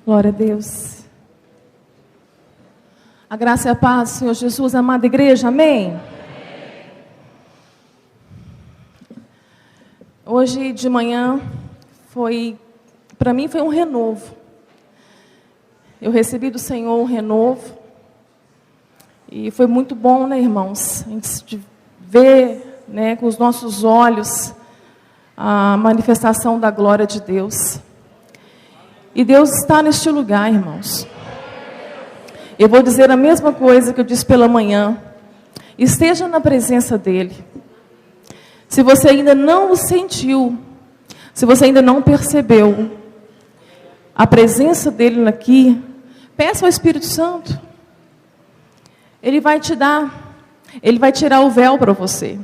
Glória a Deus. A graça e a paz do Senhor Jesus, amada igreja, amém? Hoje de manhã para mim foi um renovo. Eu recebi do Senhor um renovo. E foi muito bom, né, irmãos? A gente ver, né, com os nossos olhos a manifestação da glória de Deus. E Deus está neste lugar, irmãos. Eu vou dizer a mesma coisa que eu disse pela manhã. Esteja na presença dEle. Se você ainda não o sentiu, se você ainda não percebeu a presença dEle aqui, peça ao Espírito Santo. Ele vai te dar, Ele vai tirar o véu para você.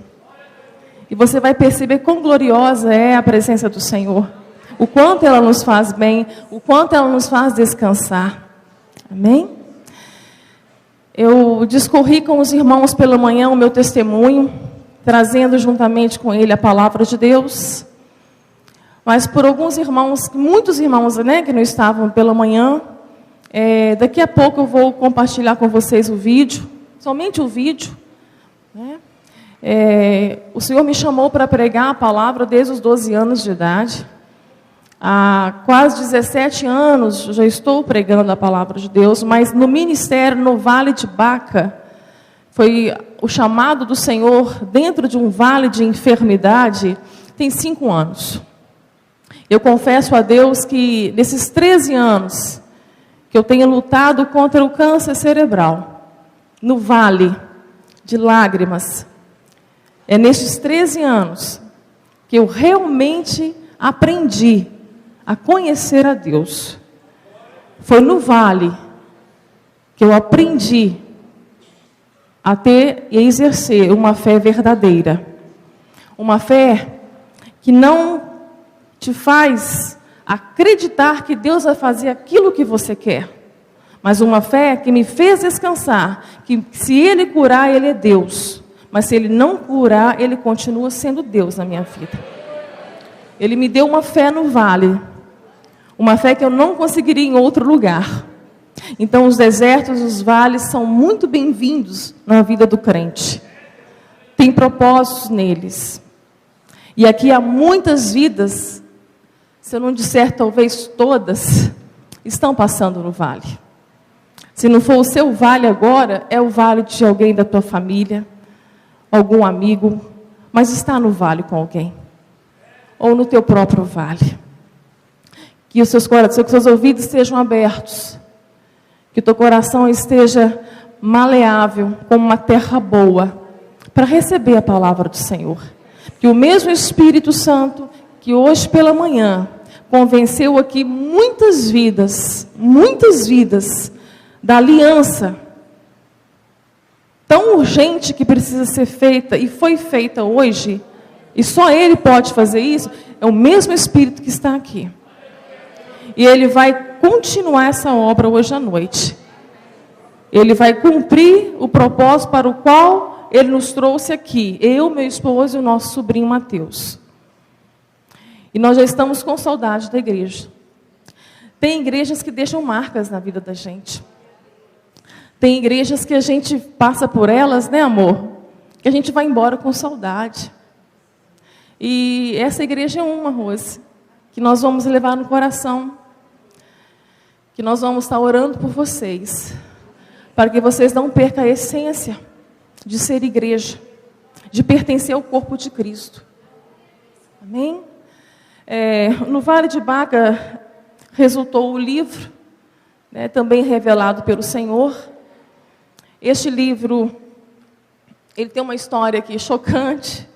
E você vai perceber quão gloriosa é a presença do Senhor. O quanto ela nos faz bem, o quanto ela nos faz descansar. Amém? Eu discorri com os irmãos pela manhã o meu testemunho, trazendo juntamente com ele a palavra de Deus. Mas por alguns irmãos, muitos irmãos, né, que não estavam pela manhã, daqui a pouco eu vou compartilhar com vocês o vídeo, somente o vídeo. Né? O Senhor me chamou para pregar a palavra desde os 12 anos de idade. Há quase 17 anos já estou pregando a palavra de Deus, mas no ministério, no Vale de Baca, foi o chamado do Senhor dentro de um vale de enfermidade, tem 5 anos. Eu confesso a Deus que nesses 13 anos que eu tenho lutado contra o câncer cerebral, no vale de lágrimas, é nesses 13 anos que eu realmente aprendi a conhecer a Deus. Foi no vale que eu aprendi a ter e a exercer uma fé verdadeira. Uma fé que não te faz acreditar que Deus vai fazer aquilo que você quer. Mas uma fé que me fez descansar, que se Ele curar, Ele é Deus. Mas se Ele não curar, Ele continua sendo Deus na minha vida. Ele me deu uma fé no vale. Uma fé que eu não conseguiria em outro lugar. Então os desertos, os vales são muito bem-vindos na vida do crente. Tem propósitos neles. E aqui há muitas vidas, se eu não disser talvez todas, estão passando no vale. Se não for o seu vale agora, é o vale de alguém da tua família, algum amigo, mas está no vale com alguém. Ou no teu próprio vale. Que os seus corações, que os seus ouvidos estejam abertos. Que o teu coração esteja maleável, como uma terra boa, para receber a palavra do Senhor. Que o mesmo Espírito Santo, que hoje pela manhã, convenceu aqui muitas vidas, da aliança, tão urgente que precisa ser feita, e foi feita hoje, e só Ele pode fazer isso, é o mesmo Espírito que está aqui. E Ele vai continuar essa obra hoje à noite. Ele vai cumprir o propósito para o qual Ele nos trouxe aqui. Eu, meu esposo e o nosso sobrinho Mateus. E nós já estamos com saudade da igreja. Tem igrejas que deixam marcas na vida da gente. Tem igrejas que a gente passa por elas, né, amor? Que a gente vai embora com saudade. E essa igreja é uma, Rose, que nós vamos levar no coração. Que nós vamos estar orando por vocês, para que vocês não percam a essência de ser igreja, de pertencer ao corpo de Cristo. Amém? No Vale de Baca resultou o livro, né, também revelado pelo Senhor. Este livro, ele tem uma história aqui chocante,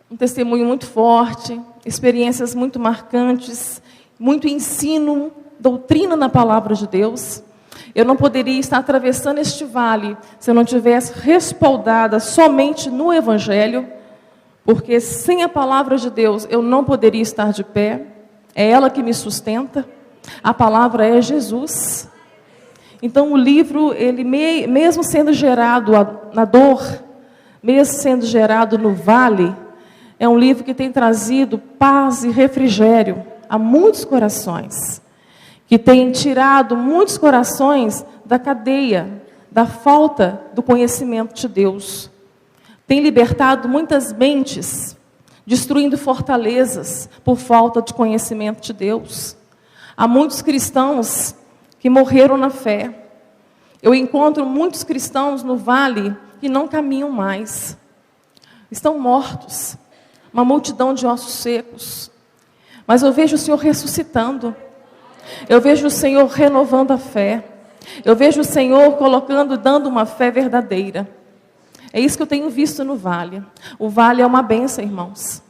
um testemunho muito forte, experiências muito marcantes, muito ensino, doutrina na palavra de Deus. Eu não poderia estar atravessando este vale se eu não tivesse respaldada somente no Evangelho, porque sem a palavra de Deus eu não poderia estar de pé. É ela que me sustenta. A palavra é Jesus. Então o livro, ele mesmo sendo gerado na dor, mesmo sendo gerado no vale, é um livro que tem trazido paz e refrigério a muitos corações. que tem tirado muitos corações da cadeia, da falta do conhecimento de Deus. Tem libertado muitas mentes, destruindo fortalezas por falta de conhecimento de Deus. Há muitos cristãos que morreram na fé. Eu encontro muitos cristãos no vale que não caminham mais. Estão mortos, uma multidão de ossos secos. Mas eu vejo o Senhor ressuscitando. Eu vejo o Senhor renovando a fé. Eu vejo o Senhor colocando, dando uma fé verdadeira. É isso que eu tenho visto no vale. O vale é uma bênção, irmãos.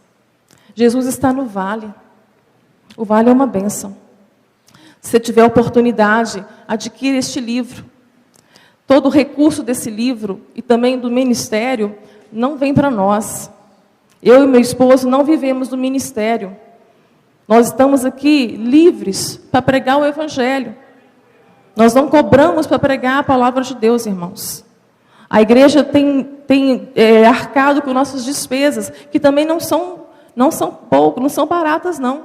Jesus está no vale. O vale é uma bênção. Se você tiver oportunidade, adquira este livro. Todo o recurso desse livro e também do ministério não vem para nós. Eu e meu esposo não vivemos do ministério. Nós estamos aqui livres para pregar o Evangelho. Nós não cobramos para pregar a palavra de Deus, irmãos. A igreja tem arcado com nossas despesas, que também não são pouco, não são baratas, não.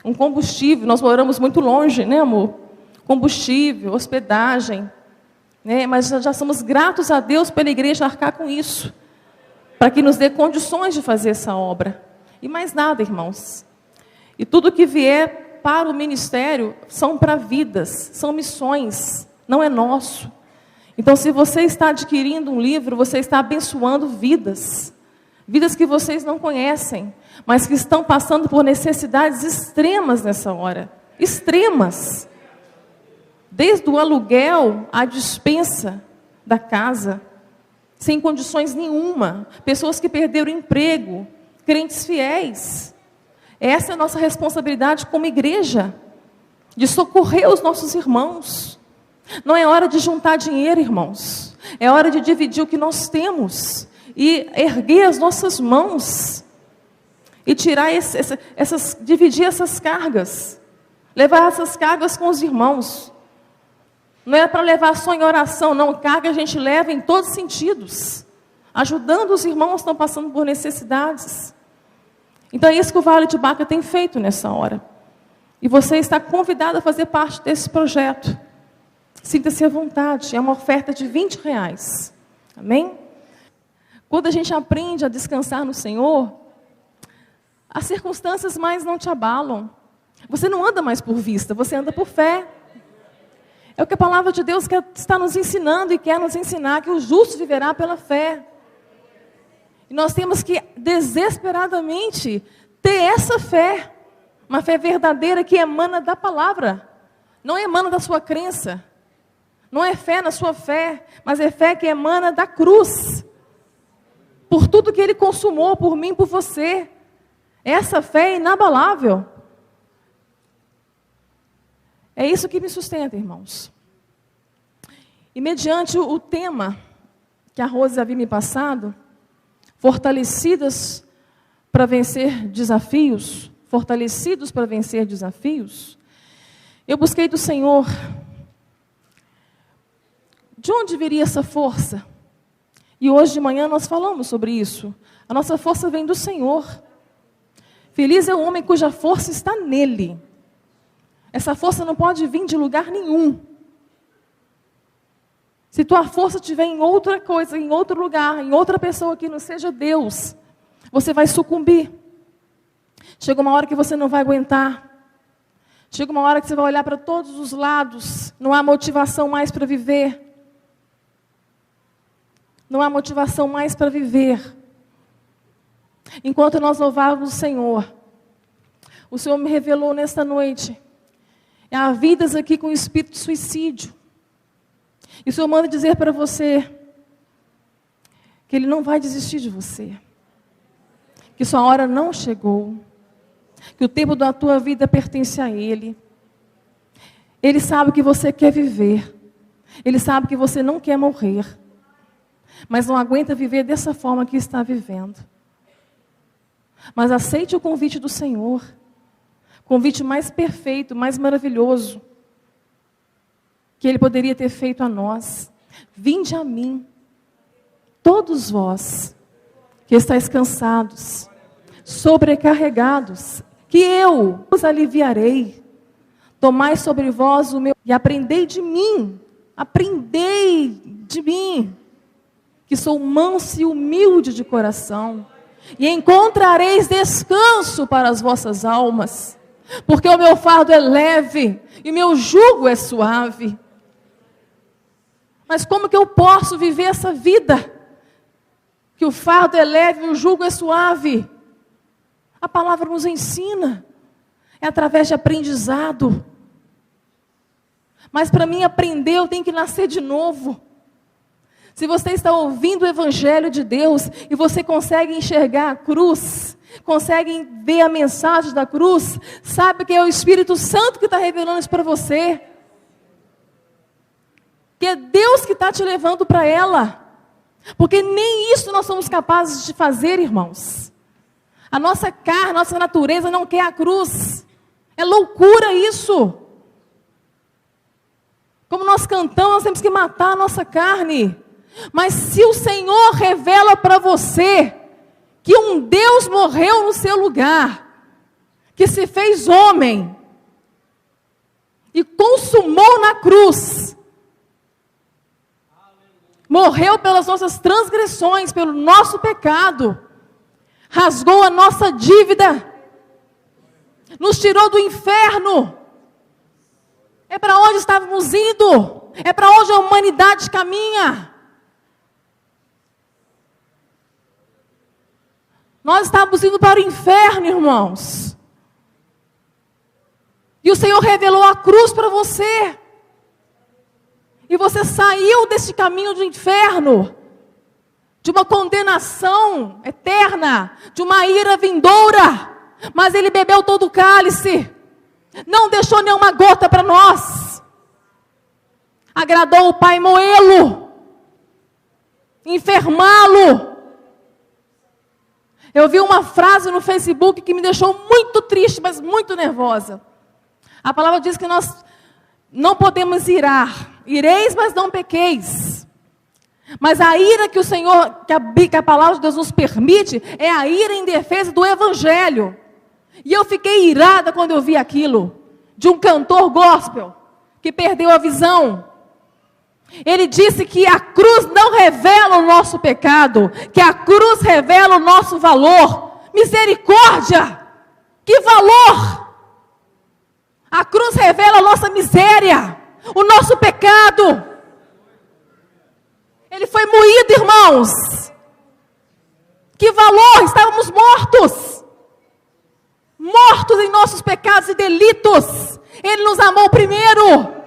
Um combustível, nós moramos muito longe, né, amor? Combustível, hospedagem, né? Mas já somos gratos a Deus pela igreja arcar com isso, para que nos dê condições de fazer essa obra. E mais nada, irmãos. E tudo que vier para o ministério são para vidas, são missões, não é nosso. Então, se você está adquirindo um livro, você está abençoando vidas. Vidas que vocês não conhecem, mas que estão passando por necessidades extremas nessa hora. Extremas. Desde o aluguel à despensa da casa, sem condições nenhuma. Pessoas que perderam o emprego, crentes fiéis. Essa é a nossa responsabilidade como igreja, de socorrer os nossos irmãos. Não é hora de juntar dinheiro, irmãos. É hora de dividir o que nós temos e erguer as nossas mãos e tirar dividir essas cargas, levar essas cargas com os irmãos. Não é para levar só em oração, não. Carga a gente leva em todos os sentidos, ajudando os irmãos que estão passando por necessidades. Então é isso que o Vale de Baca tem feito nessa hora. E você está convidado a fazer parte desse projeto. Sinta-se à vontade, é uma oferta de R$20. Amém? Quando a gente aprende a descansar no Senhor, as circunstâncias mais não te abalam. Você não anda mais por vista, você anda por fé. É o que a palavra de Deus está nos ensinando e quer nos ensinar, que o justo viverá pela fé. E nós temos que desesperadamente ter essa fé, uma fé verdadeira que emana da palavra, não emana da sua crença. Não é fé na sua fé, mas é fé que emana da cruz. Por tudo que Ele consumou por mim, por você. Essa fé é inabalável. É isso que me sustenta, irmãos. E mediante o tema que a Rose havia me passado, fortalecidos para vencer desafios, eu busquei do Senhor, de onde viria essa força? E hoje de manhã nós falamos sobre isso. A nossa força vem do Senhor. Feliz é o homem cuja força está nele. Essa força não pode vir de lugar nenhum. Se tua força estiver em outra coisa, em outro lugar, em outra pessoa que não seja Deus, você vai sucumbir. Chega uma hora que você não vai aguentar. Chega uma hora que você vai olhar para todos os lados. Não há motivação mais para viver. Não há motivação mais para viver. Enquanto nós louvávamos o Senhor me revelou nesta noite. Há vidas aqui com espírito de suicídio. E o Senhor manda dizer para você que Ele não vai desistir de você. Que sua hora não chegou. Que o tempo da tua vida pertence a Ele. Ele sabe que você quer viver. Ele sabe que você não quer morrer. Mas não aguenta viver dessa forma que está vivendo. Mas aceite o convite do Senhor. Convite mais perfeito, mais maravilhoso, que Ele poderia ter feito a nós. Vinde a mim, todos vós, que estáis cansados, sobrecarregados, que eu os aliviarei. Tomai sobre vós o meu... E aprendei de mim, que sou manso e humilde de coração. E encontrareis descanso para as vossas almas. Porque o meu fardo é leve e o meu jugo é suave. Mas como que eu posso viver essa vida? Que o fardo é leve e o jugo é suave. A palavra nos ensina. É através de aprendizado. Mas para mim aprender, eu tenho que nascer de novo. Se você está ouvindo o Evangelho de Deus e você consegue enxergar a cruz, consegue ver a mensagem da cruz, sabe que é o Espírito Santo que está revelando isso para você. Que é Deus que está te levando para ela. Porque nem isso nós somos capazes de fazer, irmãos. A nossa carne, a nossa natureza não quer a cruz. É loucura isso. Como nós cantamos, nós temos que matar a nossa carne. Mas se o Senhor revela para você que um Deus morreu no seu lugar, que se fez homem e consumou na cruz, morreu pelas nossas transgressões, pelo nosso pecado, rasgou a nossa dívida, nos tirou do inferno. É para onde estávamos indo, é para onde a humanidade caminha. Nós estávamos indo para o inferno, irmãos. E o Senhor revelou a cruz para você. E você saiu desse caminho do inferno, de uma condenação eterna, de uma ira vindoura. Mas Ele bebeu todo o cálice, não deixou nenhuma gota para nós. Agradou o Pai moê-lo, enfermá-lo. Eu vi uma frase no Facebook que me deixou muito triste, mas muito nervosa. A palavra diz que nós não podemos irar. Ireis, mas não pequeis. Mas a ira que o Senhor, que a palavra de Deus nos permite, é a ira em defesa do Evangelho. E eu fiquei irada quando eu vi aquilo, de um cantor gospel, que perdeu a visão. Ele disse que a cruz não revela o nosso pecado, que a cruz revela o nosso valor. Misericórdia! Que valor! A cruz revela a nossa miséria, o nosso pecado. Ele foi moído, irmãos. Que valor! Estávamos mortos. Mortos em nossos pecados e delitos. Ele nos amou primeiro.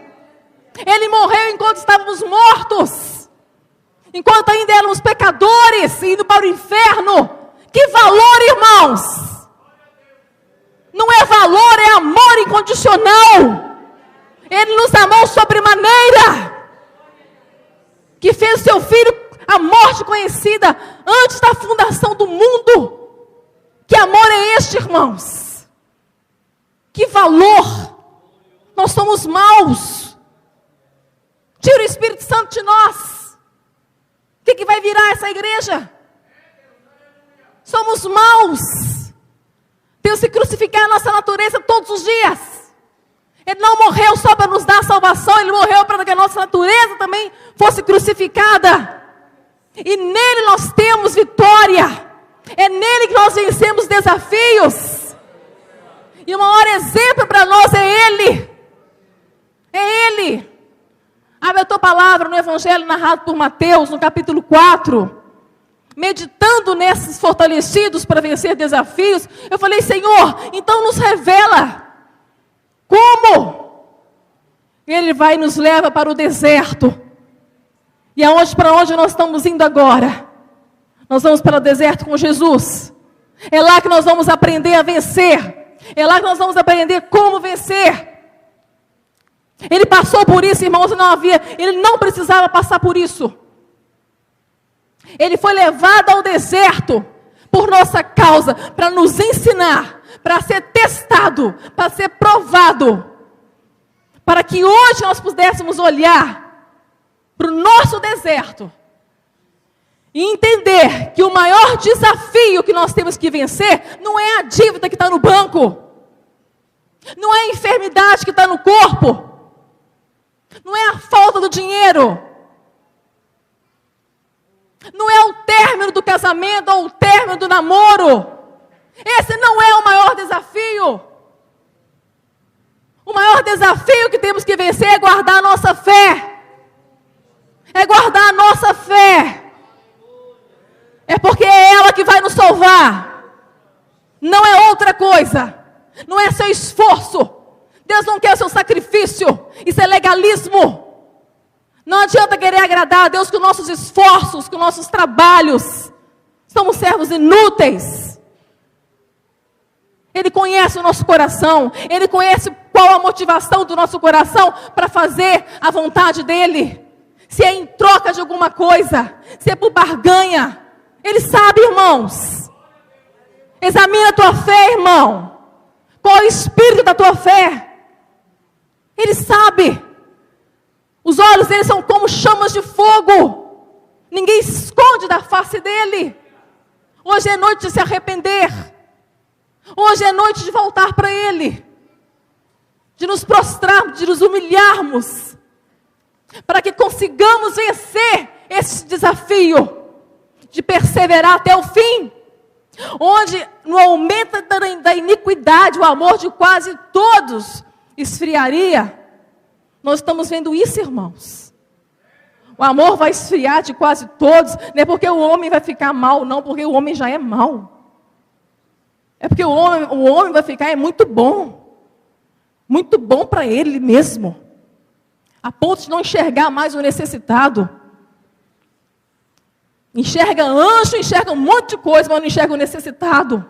Ele morreu enquanto estávamos mortos. Enquanto ainda éramos pecadores, indo para o inferno. Que valor, irmãos! Não é valor, é amor incondicional. Ele nos amou sobremaneira, que fez o seu Filho a morte conhecida antes da fundação do mundo. Que amor é este, irmãos? Que valor! Nós somos maus. Tira o Espírito Santo de nós. O que vai virar essa igreja? Somos maus. Temos que crucificar a nossa natureza todos os dias. Ele não morreu só para nos dar salvação, Ele morreu para que a nossa natureza também fosse crucificada. E nele nós temos vitória. É nele que nós vencemos desafios. E o maior exemplo para nós é Ele. É Ele. Abre a tua palavra no Evangelho narrado por Mateus, no capítulo 4. Meditando nesses fortalecidos para vencer desafios, eu falei, Senhor, então nos revela. Como? Ele vai e nos leva para o deserto. E para onde nós estamos indo agora? Nós vamos para o deserto com Jesus. É lá que nós vamos aprender a vencer. É lá que nós vamos aprender como vencer. Ele passou por isso, irmãos, ele não precisava passar por isso. Ele foi levado ao deserto por nossa causa, para nos ensinar, para ser testado, para ser provado, para que hoje nós pudéssemos olhar para o nosso deserto e entender que o maior desafio que nós temos que vencer não é a dívida que está no banco, Não é a enfermidade que está no corpo. Não é a falta do dinheiro. Não é o término do casamento ou o término do namoro. Esse não é o maior desafio. O maior desafio que temos que vencer é guardar a nossa fé. É guardar a nossa fé. É porque é ela que vai nos salvar. Não é outra coisa. Não é seu esforço. Deus não quer o seu sacrifício. Isso é legalismo. Não adianta querer agradar a Deus com nossos esforços, com nossos trabalhos. Somos servos inúteis. Ele conhece o nosso coração. Ele conhece qual a motivação do nosso coração para fazer a vontade dEle. Se é em troca de alguma coisa, se é por barganha. Ele sabe, irmãos. Examina a tua fé, irmão. Qual é o espírito da tua fé? Ele sabe. Os olhos dele são como chamas de fogo. Ninguém esconde da face dele. Hoje é noite de se arrepender. Hoje é noite de voltar para ele. De nos prostrarmos, de nos humilharmos. Para que consigamos vencer esse desafio. De perseverar até o fim. Onde no aumento da iniquidade, o amor de quase todos esfriaria. Nós estamos vendo isso, irmãos. O amor vai esfriar de quase todos. Não é porque o homem vai ficar mal, não, porque o homem já é mal. É porque o homem vai ficar muito bom. Muito bom para ele mesmo. A ponto de não enxergar mais o necessitado. Enxerga anjo, enxerga um monte de coisa, mas não enxerga o necessitado.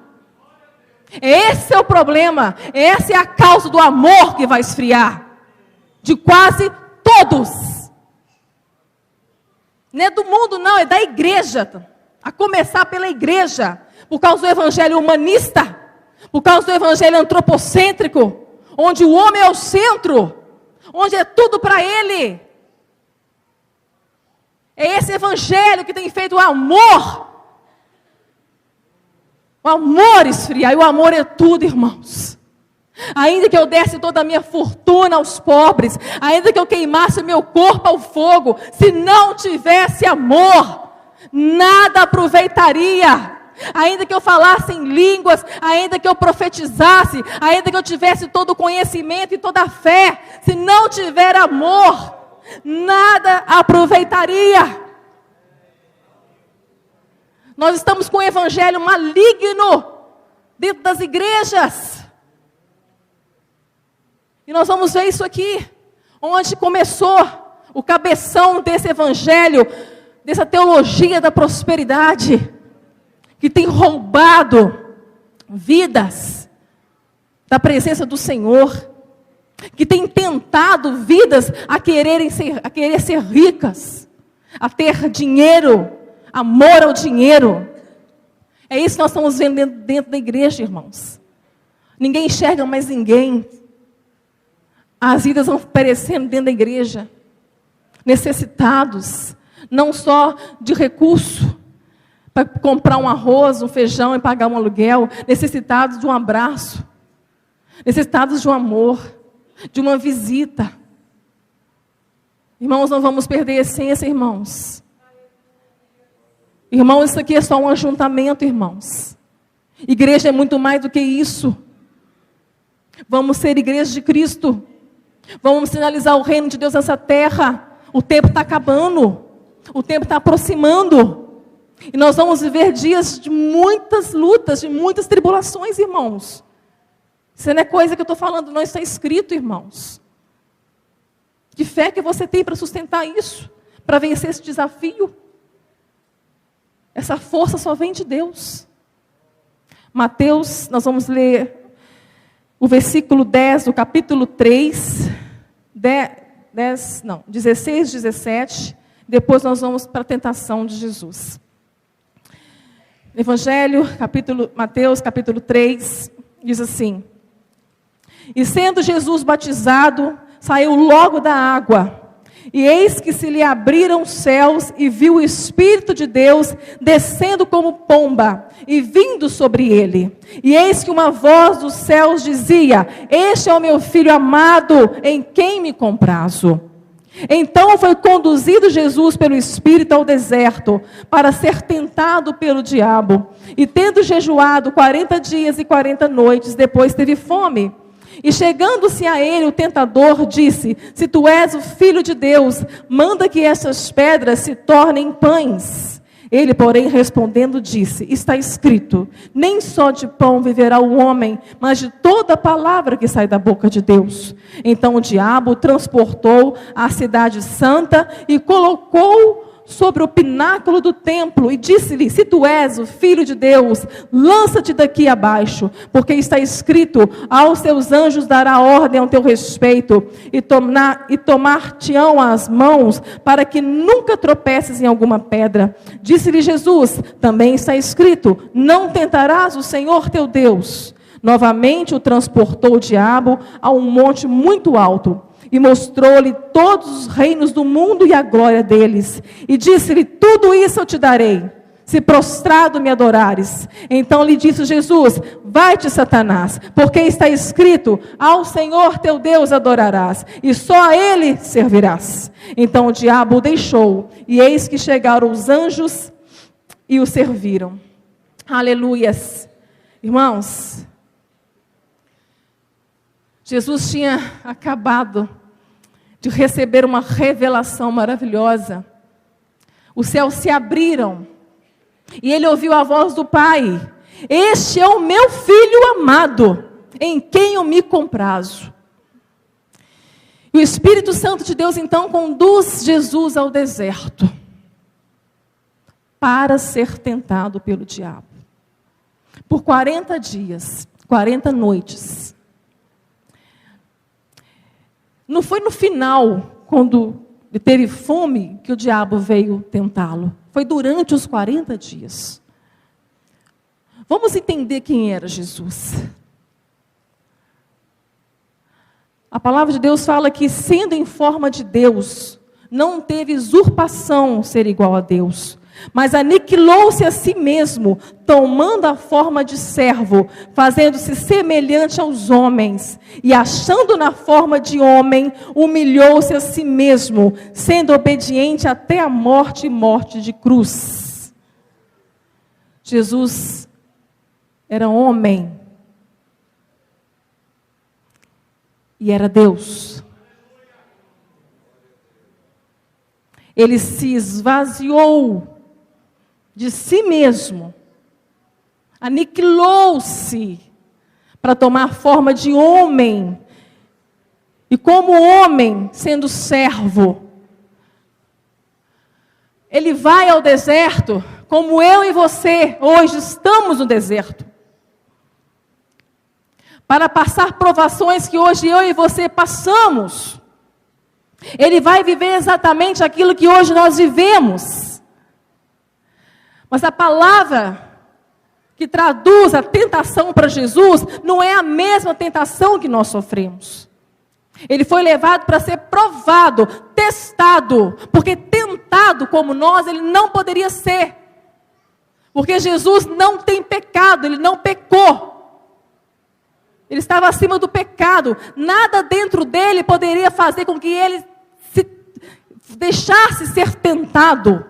Esse é o problema. Essa é a causa do amor que vai esfriar. De quase todos. Não é do mundo não, é da igreja. A começar pela igreja. Por causa do evangelho humanista. Por causa do evangelho antropocêntrico. Onde o homem é o centro. Onde é tudo para ele. É esse evangelho que tem feito o amor esfriar. E o amor é tudo, irmãos. Ainda que eu desse toda a minha fortuna aos pobres, ainda que eu queimasse o meu corpo ao fogo, se não tivesse amor, nada aproveitaria. Ainda que eu falasse em línguas, ainda que eu profetizasse, ainda que eu tivesse todo o conhecimento e toda a fé, se não tiver amor, nada aproveitaria. Nós estamos com o evangelho maligno dentro das igrejas. E nós vamos ver isso aqui, onde começou o cabeção desse evangelho, dessa teologia da prosperidade, que tem roubado vidas da presença do Senhor, que tem tentado vidas a querer ser ricas, a ter dinheiro, amor ao dinheiro. É isso que nós estamos vendo dentro da igreja, irmãos. Ninguém enxerga mais ninguém. As vidas vão perecendo dentro da igreja. Necessitados, não só de recurso, para comprar um arroz, um feijão e pagar um aluguel. Necessitados de um abraço. Necessitados de um amor, de uma visita. Irmãos, não vamos perder a essência, irmãos. Irmãos, isso aqui é só um ajuntamento, irmãos. Igreja é muito mais do que isso. Vamos ser igreja de Cristo. Vamos sinalizar o reino de Deus nessa terra. O tempo está acabando. O tempo está aproximando. E nós vamos viver dias de muitas lutas, de muitas tribulações, irmãos. Isso não é coisa que eu estou falando, não está escrito, irmãos. Que fé que você tem para sustentar isso? Para vencer esse desafio? Essa força só vem de Deus. Mateus, nós vamos ler o versículo 10 do capítulo 3, 16, 17. Depois nós vamos para a tentação de Jesus. Evangelho, Mateus, capítulo 3, diz assim: E sendo Jesus batizado, saiu logo da água. E eis que se lhe abriram os céus, e viu o Espírito de Deus descendo como pomba, e vindo sobre ele. E eis que uma voz dos céus dizia: este é o meu Filho amado, em quem me comprazo. Então foi conduzido Jesus pelo Espírito ao deserto, para ser tentado pelo diabo. E tendo jejuado 40 dias e 40 noites, depois teve fome. E chegando-se a ele, o tentador disse: se tu és o Filho de Deus, manda que essas pedras se tornem pães. Ele, porém, respondendo, disse: está escrito, nem só de pão viverá o homem, mas de toda palavra que sai da boca de Deus. Então o diabo o transportou à cidade santa e colocou sobre o pináculo do templo e disse-lhe: se tu és o Filho de Deus, lança-te daqui abaixo, porque está escrito: aos teus anjos dará ordem ao teu respeito, e tomar-te-ão as mãos, para que nunca tropeces em alguma pedra. Disse-lhe Jesus: também está escrito: não tentarás o Senhor teu Deus. Novamente o transportou o diabo a um monte muito alto, e mostrou-lhe todos os reinos do mundo e a glória deles. E disse-lhe: tudo isso eu te darei, se prostrado me adorares. Então lhe disse Jesus: vai-te, Satanás, porque está escrito: ao Senhor teu Deus adorarás, e só a Ele servirás. Então o diabo o deixou, e eis que chegaram os anjos e o serviram. Aleluias. Irmãos, Jesus tinha acabado de receber uma revelação maravilhosa. Os céus se abriram e ele ouviu a voz do Pai: este é o meu Filho amado, em quem eu me comprazo. E o Espírito Santo de Deus então conduz Jesus ao deserto para ser tentado pelo diabo. Por 40 dias, 40 noites. Não foi no final, quando ele teve fome, que o diabo veio tentá-lo. Foi durante os 40 dias. Vamos entender quem era Jesus. A palavra de Deus fala que, sendo em forma de Deus, não teve usurpação ser igual a Deus, mas aniquilou-se a si mesmo, tomando a forma de servo, fazendo-se semelhante aos homens, e achando na forma de homem, humilhou-se a si mesmo, sendo obediente até a morte e morte de cruz. Jesus era homem e era Deus. Ele se esvaziou de si mesmo, aniquilou-se para tomar forma de homem, e como homem, sendo servo, ele vai ao deserto, como eu e você hoje estamos no deserto, para passar provações que hoje eu e você passamos. Ele vai viver exatamente aquilo que hoje nós vivemos. Mas a palavra que traduz a tentação para Jesus não é a mesma tentação que nós sofremos. Ele foi levado para ser provado, testado, porque tentado como nós, ele não poderia ser. Porque Jesus não tem pecado, ele não pecou. Ele estava acima do pecado. Nada dentro dele poderia fazer com que ele se deixasse ser tentado.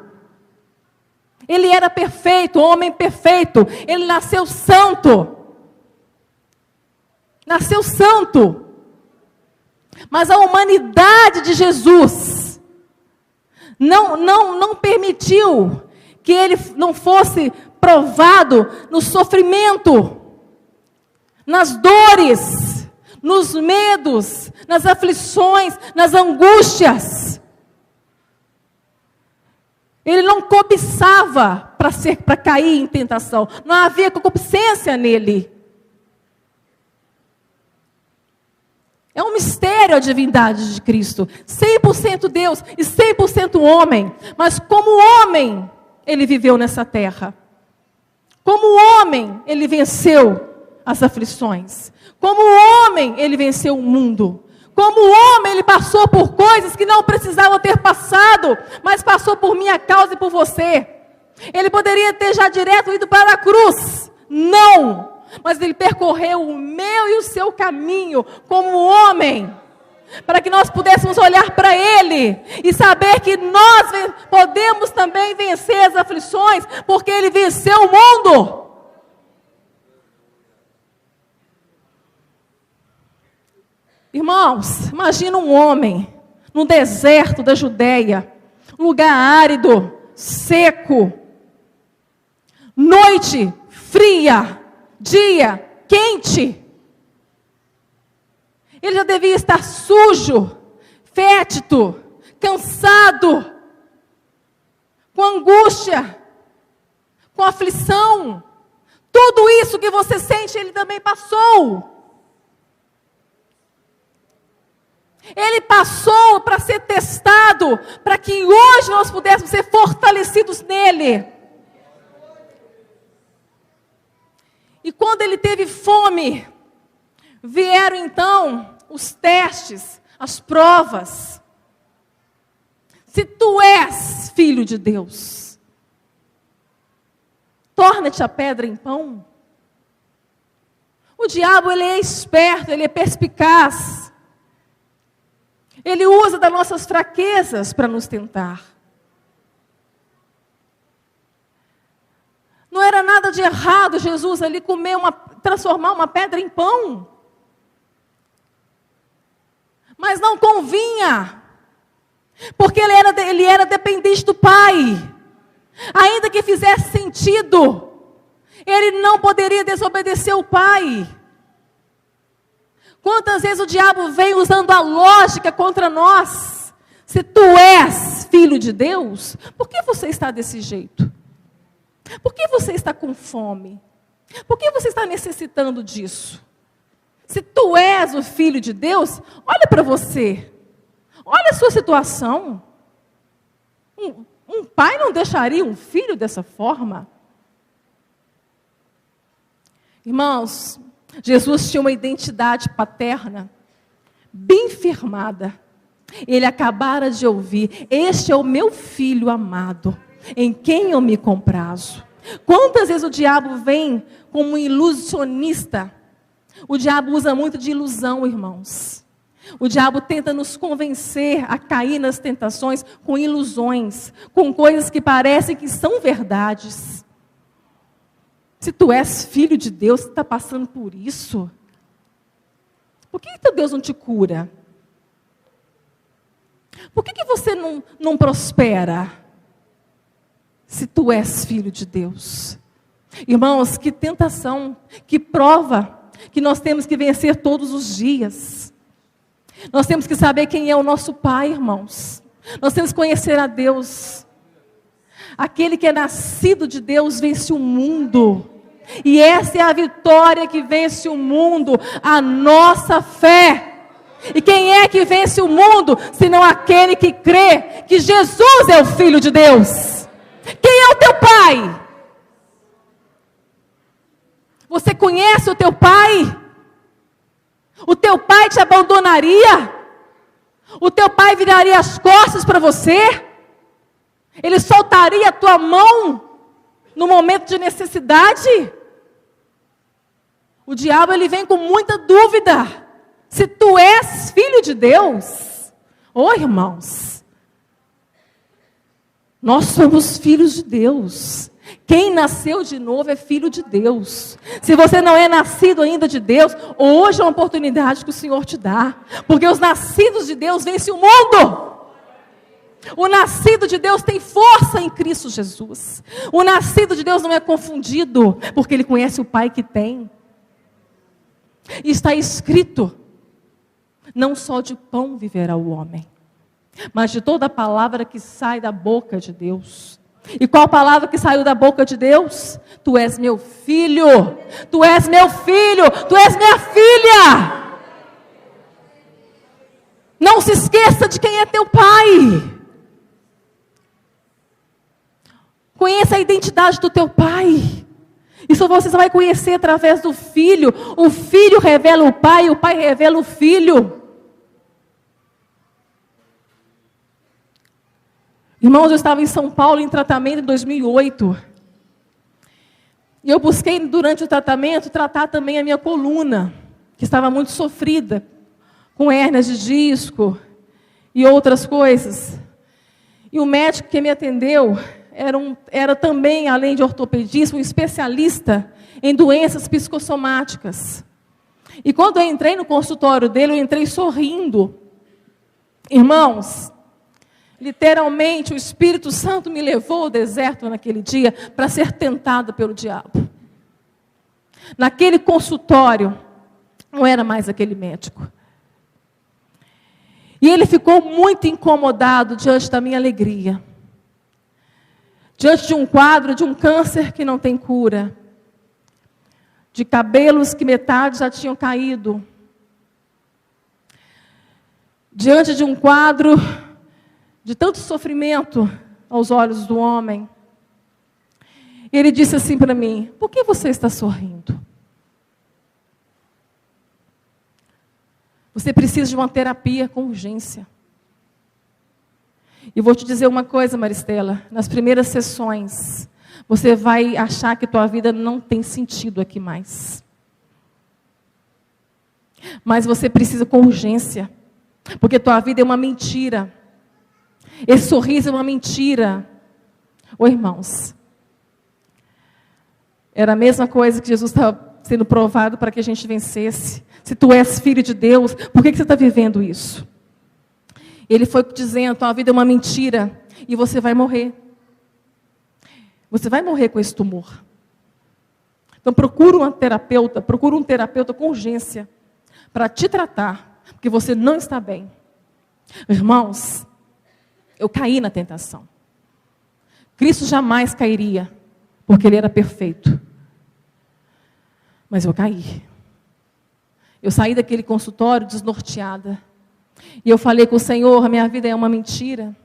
Ele era perfeito, homem perfeito. Ele nasceu santo. Nasceu santo. Mas a humanidade de Jesus não permitiu que ele não fosse provado no sofrimento, nas dores, nos medos, nas aflições, nas angústias. Ele não cobiçava para cair em tentação. Não havia concupiscência nele. É um mistério a divindade de Cristo. 100% Deus e 100% homem. Mas como homem, ele viveu nessa terra. Como homem, ele venceu as aflições. Como homem, ele venceu o mundo. Como homem, ele passou por coisas que não precisava ter passado, mas passou por minha causa e por você. Ele poderia ter já direto ido para a cruz. Não! Mas ele percorreu o meu e o seu caminho como homem, para que nós pudéssemos olhar para ele e saber que nós podemos também vencer as aflições, porque ele venceu o mundo. Irmãos, imagina um homem no deserto da Judeia, um lugar árido, seco, noite fria, dia quente. Ele já devia estar sujo, fétido, cansado, com angústia, com aflição. Tudo isso que você sente, ele também passou. Ele passou para ser testado, para que hoje nós pudéssemos ser fortalecidos nele. E quando ele teve fome, vieram então os testes, as provas. Se tu és filho de Deus, torna-te a pedra em pão. O diabo, ele é esperto, ele é perspicaz. Ele usa das nossas fraquezas para nos tentar. Não era nada de errado Jesus ali transformar uma pedra em pão. Mas não convinha. Porque ele era dependente do Pai. Ainda que fizesse sentido, ele não poderia desobedecer o Pai. Quantas vezes o diabo vem usando a lógica contra nós? Se tu és filho de Deus, por que você está desse jeito? Por que você está com fome? Por que você está necessitando disso? Se tu és o filho de Deus, olha para você. Olha a sua situação. Um pai não deixaria um filho dessa forma? Irmãos, Jesus tinha uma identidade paterna bem firmada. Ele acabara de ouvir: este é o meu filho amado, em quem eu me comprazo. Quantas vezes o diabo vem como um ilusionista? O diabo usa muito de ilusão, irmãos. O diabo tenta nos convencer a cair nas tentações com ilusões, com coisas que parecem que são verdades. Se tu és filho de Deus, você está passando por isso. Por que teu Deus não te cura? Por que você não prospera? Se tu és filho de Deus. Irmãos, que tentação, que prova que nós temos que vencer todos os dias. Nós temos que saber quem é o nosso Pai, irmãos. Nós temos que conhecer a Deus. Aquele que é nascido de Deus vence o mundo. E essa é a vitória que vence o mundo, a nossa fé. E quem é que vence o mundo, senão aquele que crê que Jesus é o Filho de Deus? Quem é o teu Pai? Você conhece o teu Pai? O teu Pai te abandonaria? O teu Pai viraria as costas para você? Ele soltaria a tua mão no momento de necessidade? O diabo, ele vem com muita dúvida. Se tu és filho de Deus, irmãos, nós somos filhos de Deus. Quem nasceu de novo é filho de Deus. Se você não é nascido ainda de Deus, hoje é uma oportunidade que o Senhor te dá. Porque os nascidos de Deus vencem o mundo. O nascido de Deus tem força em Cristo Jesus. O nascido de Deus não é confundido, porque ele conhece o Pai que tem. E está escrito: não só de pão viverá o homem, mas de toda a palavra que sai da boca de Deus. E qual palavra que saiu da boca de Deus? Tu és meu filho, tu és meu filho, tu és minha filha. Não se esqueça de quem é teu Pai. Conheça a identidade do teu Pai. Isso você só vai conhecer através do Filho. O Filho revela o Pai revela o Filho. Irmãos, eu estava em São Paulo em tratamento em 2008. E eu busquei, durante o tratamento, tratar também a minha coluna, que estava muito sofrida, com hérnias de disco e outras coisas. E o médico que me atendeu era também, além de ortopedista, um especialista em doenças psicossomáticas. E quando eu entrei no consultório dele, eu entrei sorrindo. Irmãos, literalmente o Espírito Santo me levou ao deserto naquele dia para ser tentado pelo diabo. Naquele consultório, não era mais aquele médico. E ele ficou muito incomodado diante da minha alegria. Diante de um quadro de um câncer que não tem cura. De cabelos que metade já tinham caído. Diante de um quadro de tanto sofrimento aos olhos do homem. Ele disse assim para mim: por que você está sorrindo? Você precisa de uma terapia com urgência. E vou te dizer uma coisa, Maristela. Nas primeiras sessões, você vai achar que tua vida não tem sentido aqui mais. Mas você precisa com urgência. Porque tua vida é uma mentira. Esse sorriso é uma mentira. Ô irmãos, era a mesma coisa que Jesus estava sendo provado para que a gente vencesse. Se tu és filho de Deus, por que você está vivendo isso? Ele foi dizendo: tua vida é uma mentira e você vai morrer. Você vai morrer com esse tumor. Então procura um terapeuta com urgência para te tratar, porque você não está bem. Irmãos, eu caí na tentação. Cristo jamais cairia, porque Ele era perfeito. Mas eu caí. Eu saí daquele consultório desnorteada. E eu falei com o Senhor: a minha vida é uma mentira.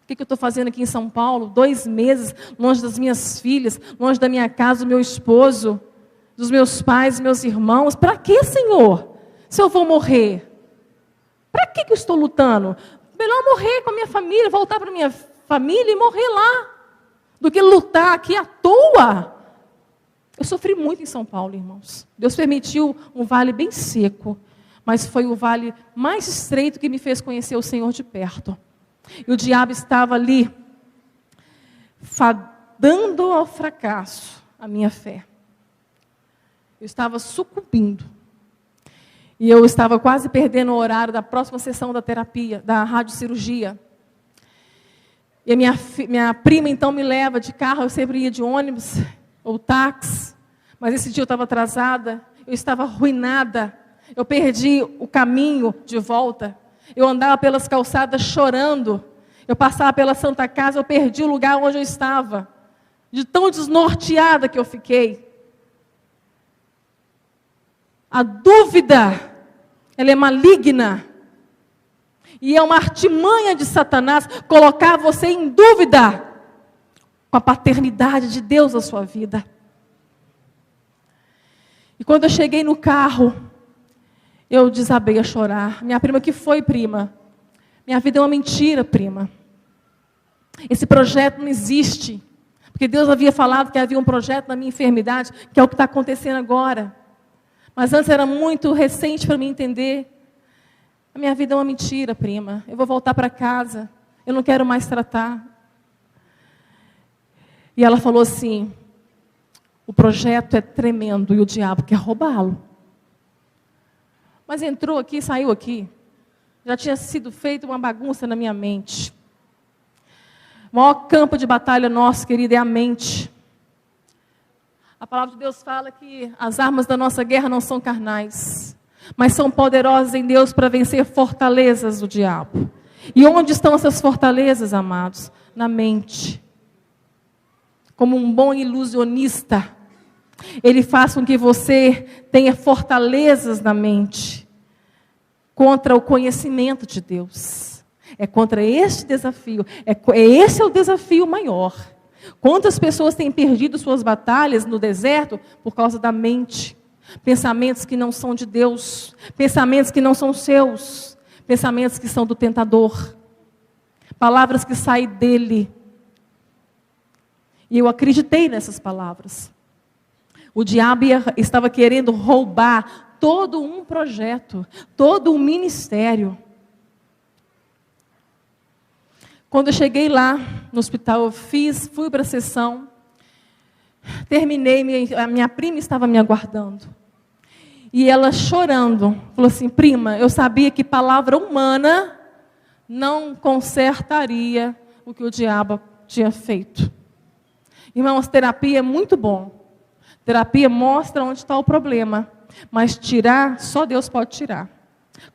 O que eu estou fazendo aqui em São Paulo? 2 meses, longe das minhas filhas, longe da minha casa, do meu esposo, dos meus pais, meus irmãos. Para que, Senhor? Se eu vou morrer? Para que eu estou lutando? Melhor morrer com a minha família, voltar para a minha família e morrer lá, do que lutar aqui à toa. Eu sofri muito em São Paulo, irmãos. Deus permitiu um vale bem seco, mas foi o vale mais estreito que me fez conhecer o Senhor de perto. E o diabo estava ali, fadando ao fracasso a minha fé. Eu estava sucumbindo. E eu estava quase perdendo o horário da próxima sessão da terapia, da radiocirurgia. E a minha prima, então, me leva de carro. Eu sempre ia de ônibus ou táxi. Mas esse dia eu estava atrasada. Eu estava arruinada. Eu perdi o caminho de volta. Eu andava pelas calçadas chorando. Eu passava pela Santa Casa. Eu perdi o lugar onde eu estava. De tão desnorteada que eu fiquei. A dúvida, ela é maligna. E é uma artimanha de Satanás colocar você em dúvida com a paternidade de Deus na sua vida. E quando eu cheguei no carro, eu desabei a chorar. Minha prima: que foi, prima? Minha vida é uma mentira, prima. Esse projeto não existe. Porque Deus havia falado que havia um projeto na minha enfermidade, que é o que está acontecendo agora. Mas antes era muito recente para mim entender. A minha vida é uma mentira, prima. Eu vou voltar para casa. Eu não quero mais tratar. E ela falou assim: o projeto é tremendo e o diabo quer roubá-lo. Mas entrou aqui, saiu aqui. Já tinha sido feita uma bagunça na minha mente. O maior campo de batalha nosso, querido, é a mente. A palavra de Deus fala que as armas da nossa guerra não são carnais, mas são poderosas em Deus para vencer fortalezas do diabo. E onde estão essas fortalezas, amados? Na mente. Como um bom ilusionista, ele faz com que você tenha fortalezas na mente contra o conhecimento de Deus. É contra este desafio. Esse é o desafio maior. Quantas pessoas têm perdido suas batalhas no deserto por causa da mente? Pensamentos que não são de Deus, pensamentos que não são seus, pensamentos que são do tentador. palavras que saem dele. E eu acreditei nessas palavras. O diabo estava querendo roubar todo um projeto, todo um ministério. Quando eu cheguei lá no hospital, eu fui para a sessão, terminei, a minha prima estava me aguardando. E ela chorando, falou assim: prima, eu sabia que palavra humana não consertaria o que o diabo tinha feito. Irmãos, terapia é muito bom. Terapia mostra onde está o problema. Mas tirar, só Deus pode tirar.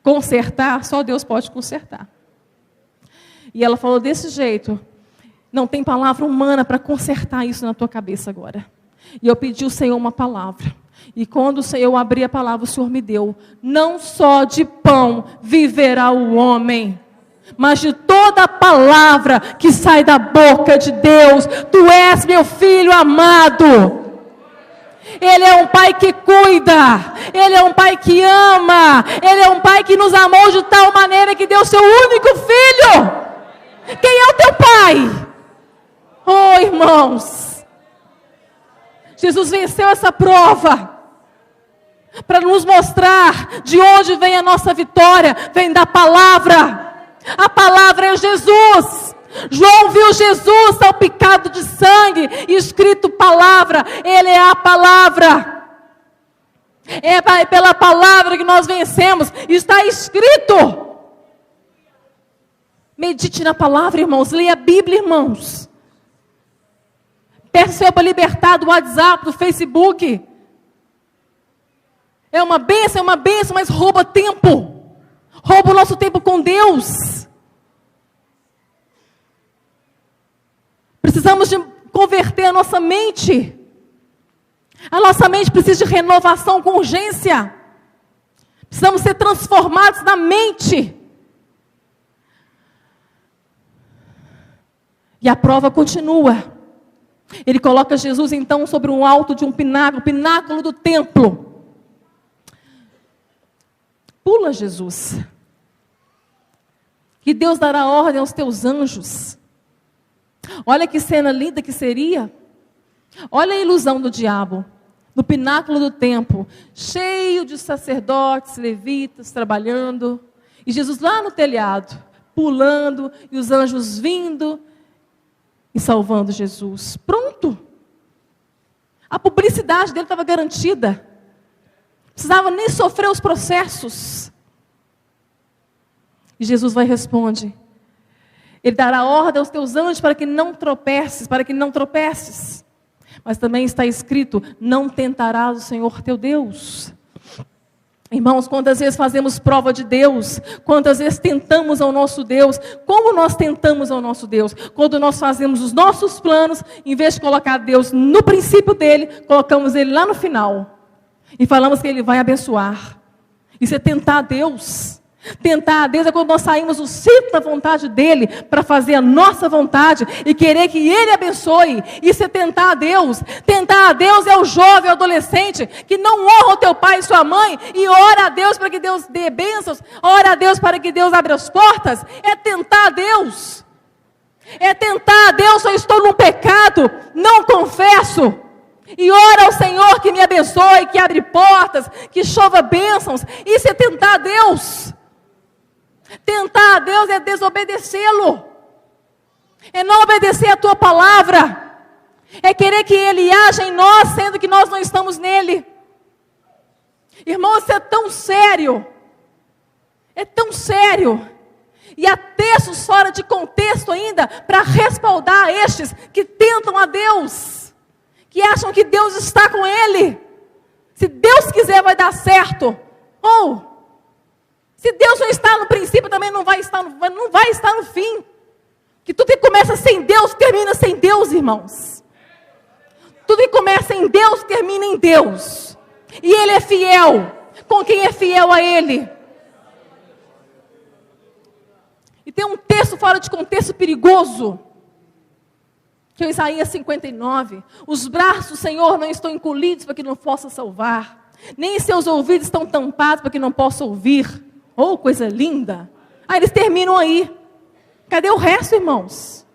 Consertar, só Deus pode consertar. E ela falou desse jeito: não tem palavra humana para consertar isso na tua cabeça agora. E eu pedi ao Senhor uma palavra. E quando o Senhor abri a palavra, o Senhor me deu: não só de pão viverá o homem, mas de toda a palavra que sai da boca de Deus. Tu és meu filho amado. Ele é um pai que cuida, Ele é um pai que ama, Ele é um pai que nos amou de tal maneira que deu seu único filho. Quem é o teu pai? Oh, irmãos, Jesus venceu essa prova para nos mostrar de onde vem a nossa vitória. Vem da palavra. A palavra é Jesus. João viu Jesus salpicado de sangue, escrito palavra. Ele é a palavra. É pela palavra que nós vencemos. Está escrito. Medite na palavra, irmãos. Leia a Bíblia, irmãos. Peça o Senhor para libertar do WhatsApp, do Facebook. É uma bênção, mas rouba tempo. Rouba o nosso tempo com Deus. Precisamos de converter a nossa mente. A nossa mente precisa de renovação com urgência. Precisamos ser transformados na mente. E a prova continua. Ele coloca Jesus então sobre um alto de um pináculo, o pináculo do templo. Pula, Jesus. Que Deus dará ordem aos teus anjos. Olha que cena linda que seria. Olha a ilusão do diabo. No pináculo do templo, cheio de sacerdotes, levitas, trabalhando. E Jesus lá no telhado, pulando, e os anjos vindo e salvando Jesus. Pronto. A publicidade dele estava garantida. Não precisava nem sofrer os processos. E Jesus vai e responde: Ele dará ordem aos teus anjos para que não tropeces, Mas também está escrito: não tentarás o Senhor teu Deus. Irmãos, quantas vezes fazemos prova de Deus? Quantas vezes tentamos ao nosso Deus? Como nós tentamos ao nosso Deus? Quando nós fazemos os nossos planos, em vez de colocar Deus no princípio dele, colocamos ele lá no final. E falamos que ele vai abençoar. Isso é tentar a Deus. Tentar a Deus é quando nós saímos do centro da vontade dele para fazer a nossa vontade e querer que ele abençoe. Isso é tentar a Deus. Tentar a Deus é o jovem, o adolescente que não honra o teu pai e sua mãe e ora a Deus para que Deus dê bênçãos, ora a Deus para que Deus abra as portas. É tentar a Deus. É tentar a Deus. Eu estou num pecado, não confesso. E ora ao Senhor que me abençoe, que abre portas, que chova bênçãos. Isso é tentar a Deus. Tentar a Deus é desobedecê-lo. É não obedecer a tua palavra. É querer que Ele haja em nós, sendo que nós não estamos nele. Irmão, isso é tão sério. É tão sério. E há textos fora de contexto ainda para respaldar estes que tentam a Deus. Que acham que Deus está com ele. Se Deus quiser vai dar certo. Ou se Deus não está no princípio, também não vai estar no fim. Que tudo que começa sem Deus, termina sem Deus, irmãos. Tudo que começa em Deus, termina em Deus. E Ele é fiel com quem é fiel a Ele. E tem um texto fora de contexto perigoso, que é Isaías 59. Os braços do Senhor não estão encolhidos para que não possa salvar. Nem seus ouvidos estão tampados para que não possa ouvir. Oh, coisa linda. Aí eles terminam aí. Cadê o resto, irmãos?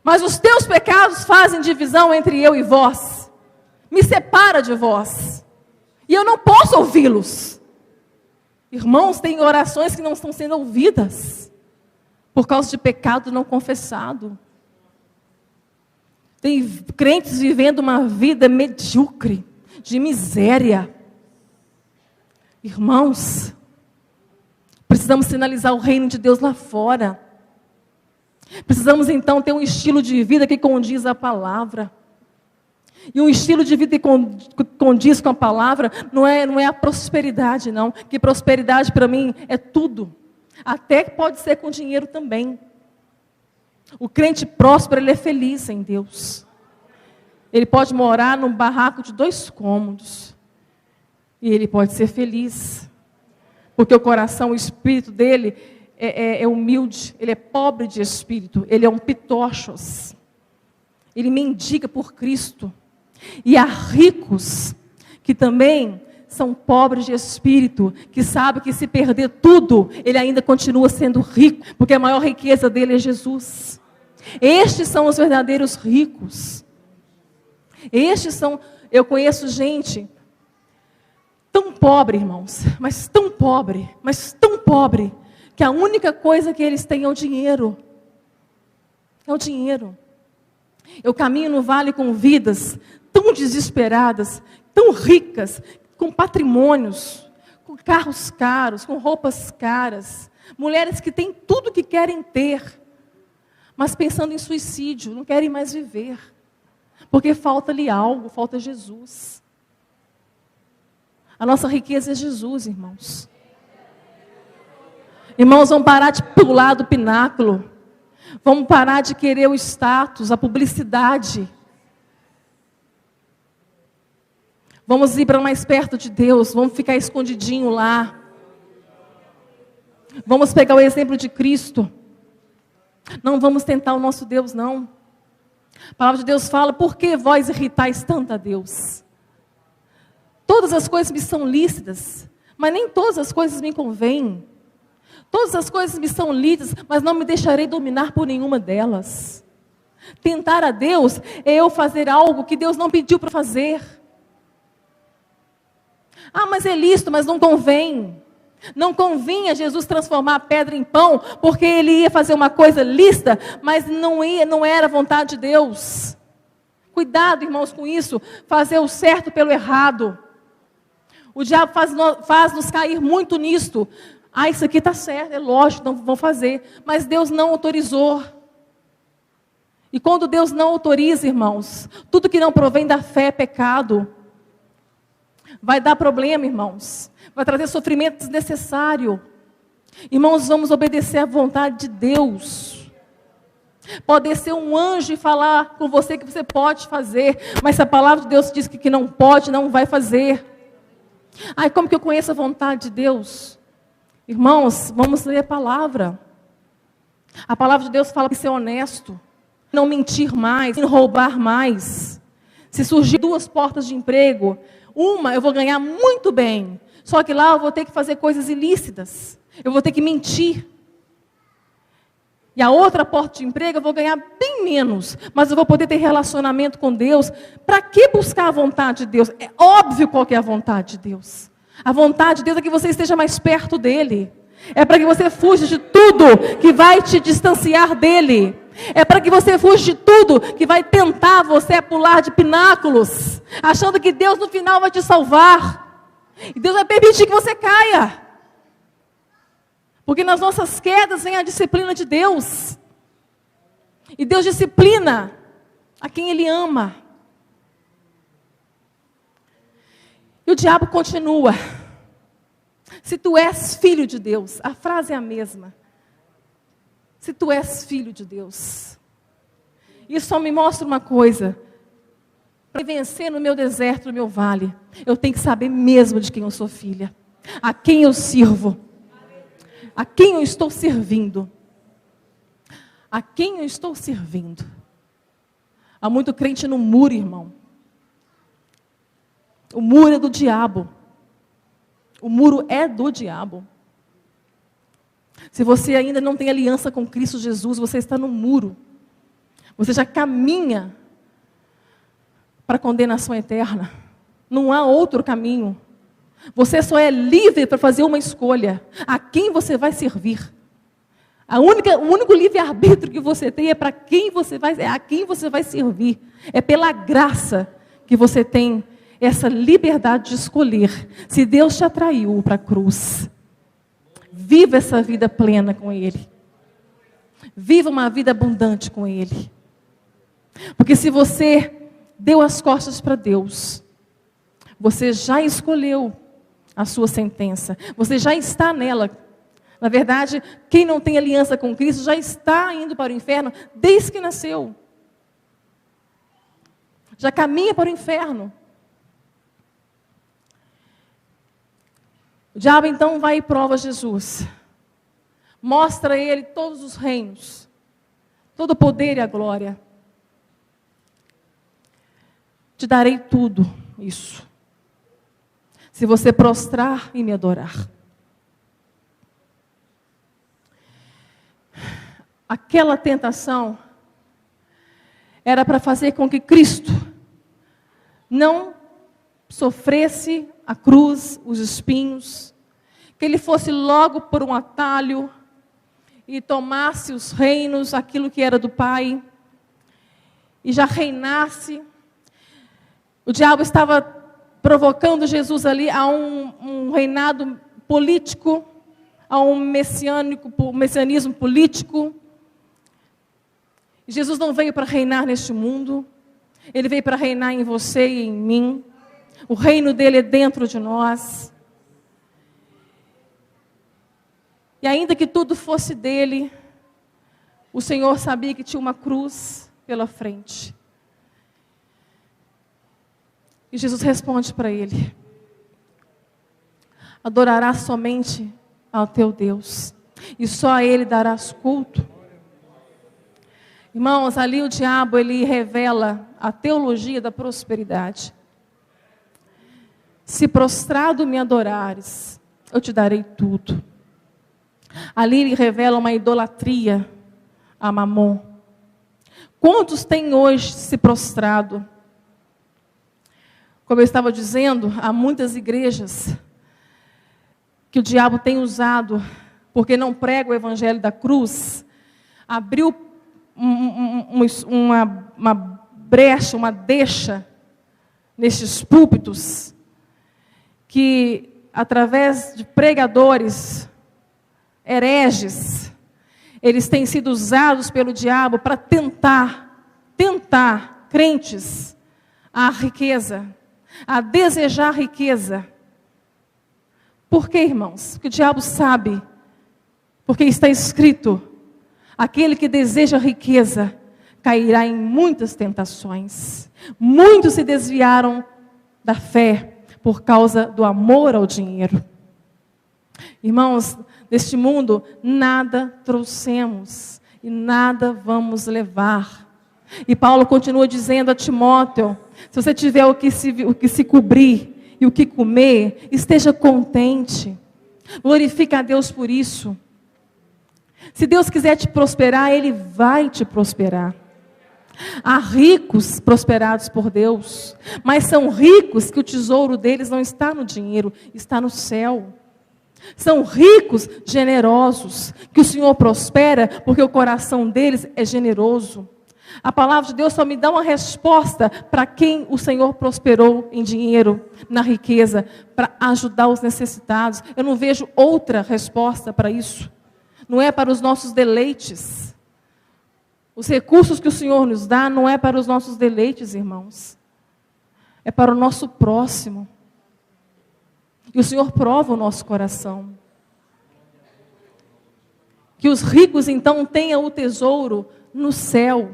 Mas os teus pecados fazem divisão entre eu e vós. Me separa de vós. E eu não posso ouvi-los. Irmãos, tem orações que não estão sendo ouvidas por causa de pecado não confessado. Tem crentes vivendo uma vida medíocre, de miséria. Irmãos, precisamos sinalizar o reino de Deus lá fora. Precisamos então ter um estilo de vida que condiz a palavra. E um estilo de vida que condiz com a palavra não é a prosperidade, não. Que prosperidade para mim é tudo. Até que pode ser com dinheiro também. O crente próspero, ele é feliz em Deus. Ele pode morar num barraco de 2 cômodos. E ele pode ser feliz. Porque o coração, o espírito dele é humilde. Ele é pobre de espírito. Ele é um pitochos. Ele mendiga por Cristo. E há ricos que também são pobres de espírito, que sabem que se perder tudo, ele ainda continua sendo rico, porque a maior riqueza dele é Jesus. Estes são os verdadeiros ricos. Eu conheço gente tão pobre, irmãos, mas tão pobre, que a única coisa que eles têm é o dinheiro. É o dinheiro. Eu caminho no vale com vidas tão desesperadas, tão ricas, com patrimônios, com carros caros, com roupas caras, mulheres que têm tudo que querem ter, mas pensando em suicídio, não querem mais viver, porque falta-lhe algo, falta Jesus. A nossa riqueza é Jesus, irmãos. Irmãos, vamos parar de pular do pináculo, vamos parar de querer o status, a publicidade. Vamos ir para mais perto de Deus, vamos ficar escondidinho lá. Vamos pegar o exemplo de Cristo. Não vamos tentar o nosso Deus, não. A palavra de Deus fala, por que vós irritais tanto a Deus? Todas as coisas me são lícitas, mas nem todas as coisas me convêm. Todas as coisas me são lícitas, mas não me deixarei dominar por nenhuma delas. Tentar a Deus é eu fazer algo que Deus não pediu para fazer. Ah, mas é lícito, mas não convém. Não convinha Jesus transformar a pedra em pão, porque ele ia fazer uma coisa lícita, mas não era a vontade de Deus. Cuidado, irmãos, com isso, fazer o certo pelo errado. O diabo faz-nos cair muito nisto. Ah, isso aqui está certo, é lógico, não vão fazer. Mas Deus não autorizou. E quando Deus não autoriza, irmãos, tudo que não provém da fé é pecado. Vai dar problema, irmãos. Vai trazer sofrimento desnecessário. Irmãos, vamos obedecer à vontade de Deus. Pode ser um anjo e falar com você que você pode fazer, mas se a palavra de Deus diz que não pode, não vai fazer. Ai, como que eu conheço a vontade de Deus? Irmãos, vamos ler a palavra. A palavra de Deus fala que ser honesto, não mentir mais, não roubar mais. Se surgir 2 portas de emprego, uma eu vou ganhar muito bem, só que lá eu vou ter que fazer coisas ilícitas, eu vou ter que mentir. E a outra porta de emprego eu vou ganhar bem menos, mas eu vou poder ter relacionamento com Deus. Para que buscar a vontade de Deus? É óbvio qual que é a vontade de Deus. A vontade de Deus é que você esteja mais perto dEle. É para que você fuja de tudo que vai te distanciar dEle. É para que você fuja de tudo que vai tentar você a pular de pináculos, achando que Deus no final vai te salvar. E Deus vai permitir que você caia. Porque nas nossas quedas vem a disciplina de Deus. E Deus disciplina a quem Ele ama. E o diabo continua. Se tu és filho de Deus, a frase é a mesma. Se tu és filho de Deus. Isso só me mostra uma coisa. Para vencer no meu deserto, no meu vale, eu tenho que saber mesmo de quem eu sou filha. A quem eu sirvo. A quem eu estou servindo. A quem eu estou servindo. Há muito crente no muro, irmão. O muro é do diabo. O muro é do diabo. Se você ainda não tem aliança com Cristo Jesus, você está no muro. Você já caminha para a condenação eterna. Não há outro caminho. Você só é livre para fazer uma escolha. A quem você vai servir? O único livre-arbítrio que você tem é a quem você vai servir. É pela graça que você tem essa liberdade de escolher. Se Deus te atraiu para a cruz, viva essa vida plena com Ele. Viva uma vida abundante com Ele. Porque se você deu as costas para Deus, você já escolheu a sua sentença. Você já está nela. Na verdade, quem não tem aliança com Cristo já está indo para o inferno desde que nasceu. Já caminha para o inferno. O diabo então vai e prova Jesus. Mostra a ele todos os reinos, todo o poder e a glória. Te darei tudo isso, se você prostrar e me adorar. Aquela tentação era para fazer com que Cristo não sofresse a cruz, os espinhos, que Ele fosse logo por um atalho e tomasse os reinos, aquilo que era do Pai, e já reinasse. O diabo estava provocando Jesus ali a um reinado político, a um messianismo político. Jesus não veio para reinar neste mundo, Ele veio para reinar em você e em mim. O reino dele é dentro de nós. E ainda que tudo fosse dele, o Senhor sabia que tinha uma cruz pela frente. E Jesus responde para ele: adorarás somente ao teu Deus, e só a Ele darás culto. Irmãos, ali o diabo, ele revela a teologia da prosperidade. Se prostrado me adorares, eu te darei tudo. Ali ele revela uma idolatria a Mamon. Quantos têm hoje se prostrado? Como eu estava dizendo, há muitas igrejas que o diabo tem usado, porque não prega o evangelho da cruz, abriu uma brecha, uma deixa nestes púlpitos, que através de pregadores hereges, eles têm sido usados pelo diabo para tentar crentes à riqueza, a desejar riqueza. Por quê, irmãos? Porque o diabo sabe, porque está escrito: aquele que deseja riqueza cairá em muitas tentações. Muitos se desviaram da fé por causa do amor ao dinheiro. Irmãos, deste mundo nada trouxemos e nada vamos levar. E Paulo continua dizendo a Timóteo: se você tiver o que se cobrir e o que comer, esteja contente. Glorifica a Deus por isso. Se Deus quiser te prosperar, Ele vai te prosperar. Há ricos prosperados por Deus, mas são ricos que o tesouro deles não está no dinheiro, está no céu. São ricos generosos, que o Senhor prospera porque o coração deles é generoso. A palavra de Deus só me dá uma resposta para quem o Senhor prosperou em dinheiro, na riqueza, para ajudar os necessitados. Eu não vejo outra resposta para isso. Não é para os nossos deleites. Os recursos que o Senhor nos dá não é para os nossos deleites, irmãos. É para o nosso próximo. E o Senhor prova o nosso coração. Que os ricos, então, tenham o tesouro no céu.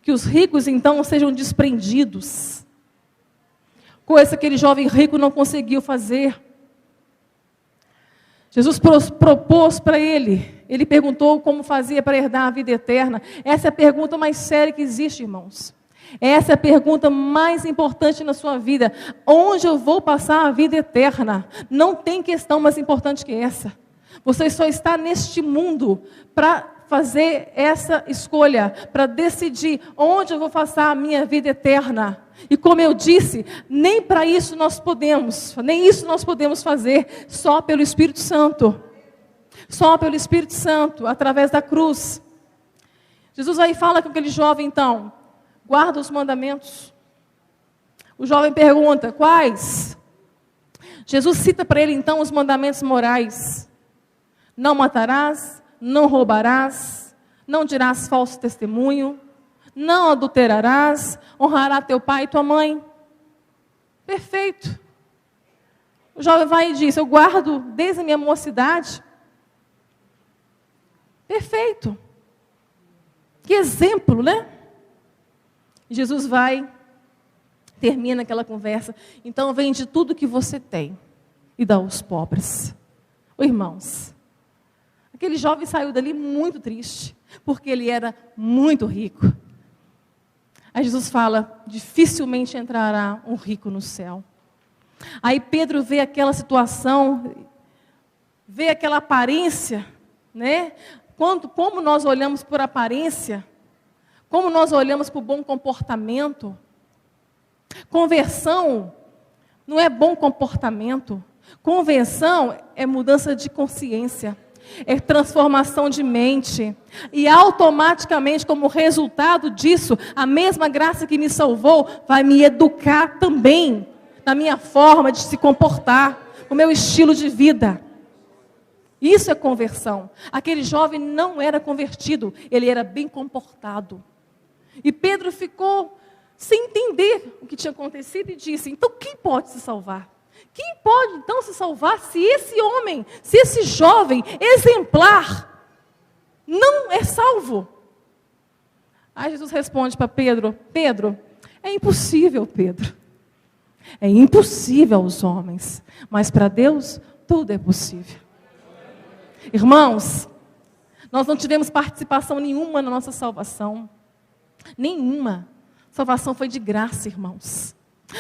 Que os ricos, então, sejam desprendidos. Coisa que aquele jovem rico não conseguiu fazer. Jesus propôs para ele. Ele perguntou como fazia para herdar a vida eterna. Essa é a pergunta mais séria que existe, irmãos. Essa é a pergunta mais importante na sua vida. Onde eu vou passar a vida eterna? Não tem questão mais importante que essa. Você só está neste mundo para fazer essa escolha, para decidir onde eu vou passar a minha vida eterna. E como eu disse, nem para isso nós podemos, nem isso nós podemos fazer só pelo Espírito Santo. Só pelo Espírito Santo, através da cruz. Jesus aí fala com aquele jovem então, guarda os mandamentos. O jovem pergunta, quais? Jesus cita para ele então os mandamentos morais. Não matarás, não roubarás, não dirás falso testemunho, não adulterarás, honrará teu pai e tua mãe. Perfeito. O jovem vai e diz, eu guardo desde a minha mocidade. Perfeito. Que exemplo, né? Jesus vai, termina aquela conversa. Então vende tudo que você tem e dá aos pobres. Ô, irmãos, aquele jovem saiu dali muito triste, porque ele era muito rico. Aí Jesus fala, dificilmente entrará um rico no céu. Aí Pedro vê aquela situação, vê aquela aparência, né? Como nós olhamos por aparência, como nós olhamos por bom comportamento. Conversão não é bom comportamento. Conversão é mudança de consciência, é transformação de mente. E automaticamente, como resultado disso, a mesma graça que me salvou vai me educar também na minha forma de se comportar, no meu estilo de vida. Isso é conversão. Aquele jovem não era convertido, ele era bem comportado. E Pedro ficou sem entender o que tinha acontecido e disse, então quem pode se salvar? Quem pode então se salvar se esse homem, se esse jovem exemplar não é salvo? Aí Jesus responde para Pedro, Pedro, é impossível, Pedro. É impossível aos homens, mas para Deus tudo é possível. Irmãos, nós não tivemos participação nenhuma na nossa salvação. Nenhuma. Salvação foi de graça, irmãos.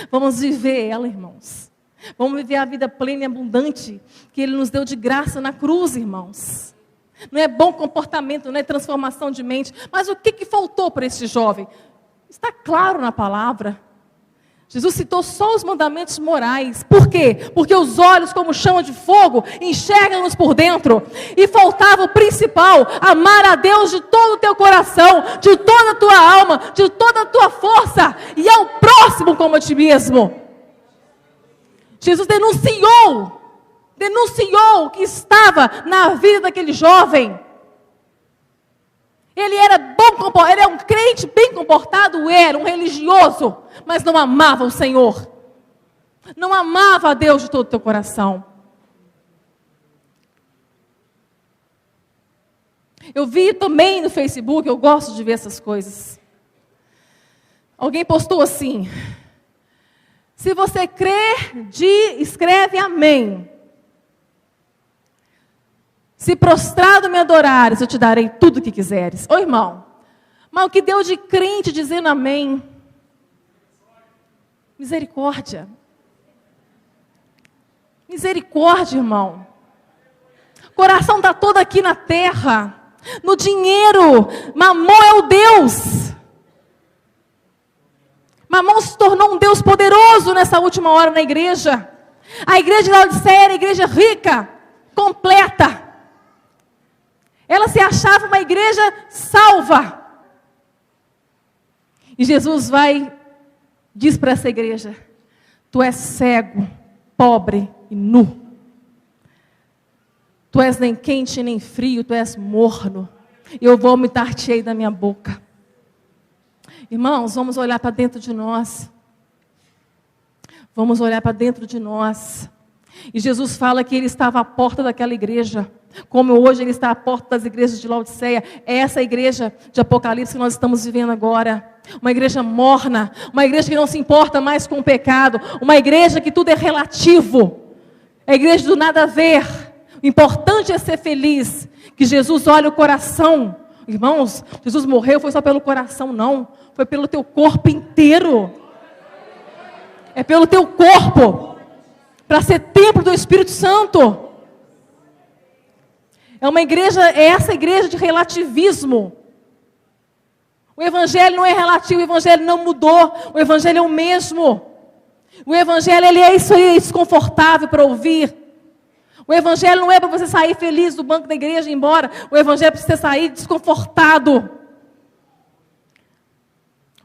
Vamos viver ela, irmãos. Vamos viver a vida plena e abundante que Ele nos deu de graça na cruz, irmãos. Não é bom comportamento, não é transformação de mente. Mas o que faltou para esse jovem? Está claro na palavra. Jesus citou só os mandamentos morais. Por quê? Porque os olhos, como chama de fogo, enxergam-nos por dentro. E faltava o principal, amar a Deus de todo o teu coração, de toda a tua alma, de toda a tua força, e ao próximo como a ti mesmo. Jesus denunciou o que estava na vida daquele jovem. Ele era ele era um crente bem comportado, era um religioso, mas não amava o Senhor. Não amava a Deus de todo o teu coração. Eu vi também no Facebook, eu gosto de ver essas coisas. Alguém postou assim, se você crer, escreve amém. Se prostrado me adorares, eu te darei tudo o que quiseres. Ô irmão, mas o que deu de crente dizendo amém? Misericórdia. Misericórdia, irmão. O coração está todo aqui na terra, no dinheiro. Mamon é o Deus. Mamon se tornou um Deus poderoso nessa última hora na igreja. A igreja de Laodiceia era a igreja rica, completa. Ela se achava uma igreja salva. E Jesus diz para essa igreja, tu és cego, pobre e nu. Tu és nem quente nem frio, tu és morno. E eu vou vomitar-te-ei da minha boca. Irmãos, vamos olhar para dentro de nós. Vamos olhar para dentro de nós. E Jesus fala que Ele estava à porta daquela igreja. Como hoje Ele está à porta das igrejas de Laodiceia. É essa igreja de Apocalipse que nós estamos vivendo agora. Uma igreja morna. Uma igreja que não se importa mais com o pecado. Uma igreja que tudo é relativo. É a igreja do nada a ver. O importante é ser feliz. Que Jesus olha o coração. Irmãos, Jesus morreu foi só pelo coração, não. Foi pelo teu corpo inteiro. É pelo teu corpo. Para ser templo do Espírito Santo. É essa igreja de relativismo. O evangelho não é relativo, o evangelho não mudou, o evangelho é o mesmo. O evangelho, ele é isso aí, desconfortável para ouvir. O evangelho não é para você sair feliz do banco da igreja e ir embora. O evangelho é para você sair desconfortado.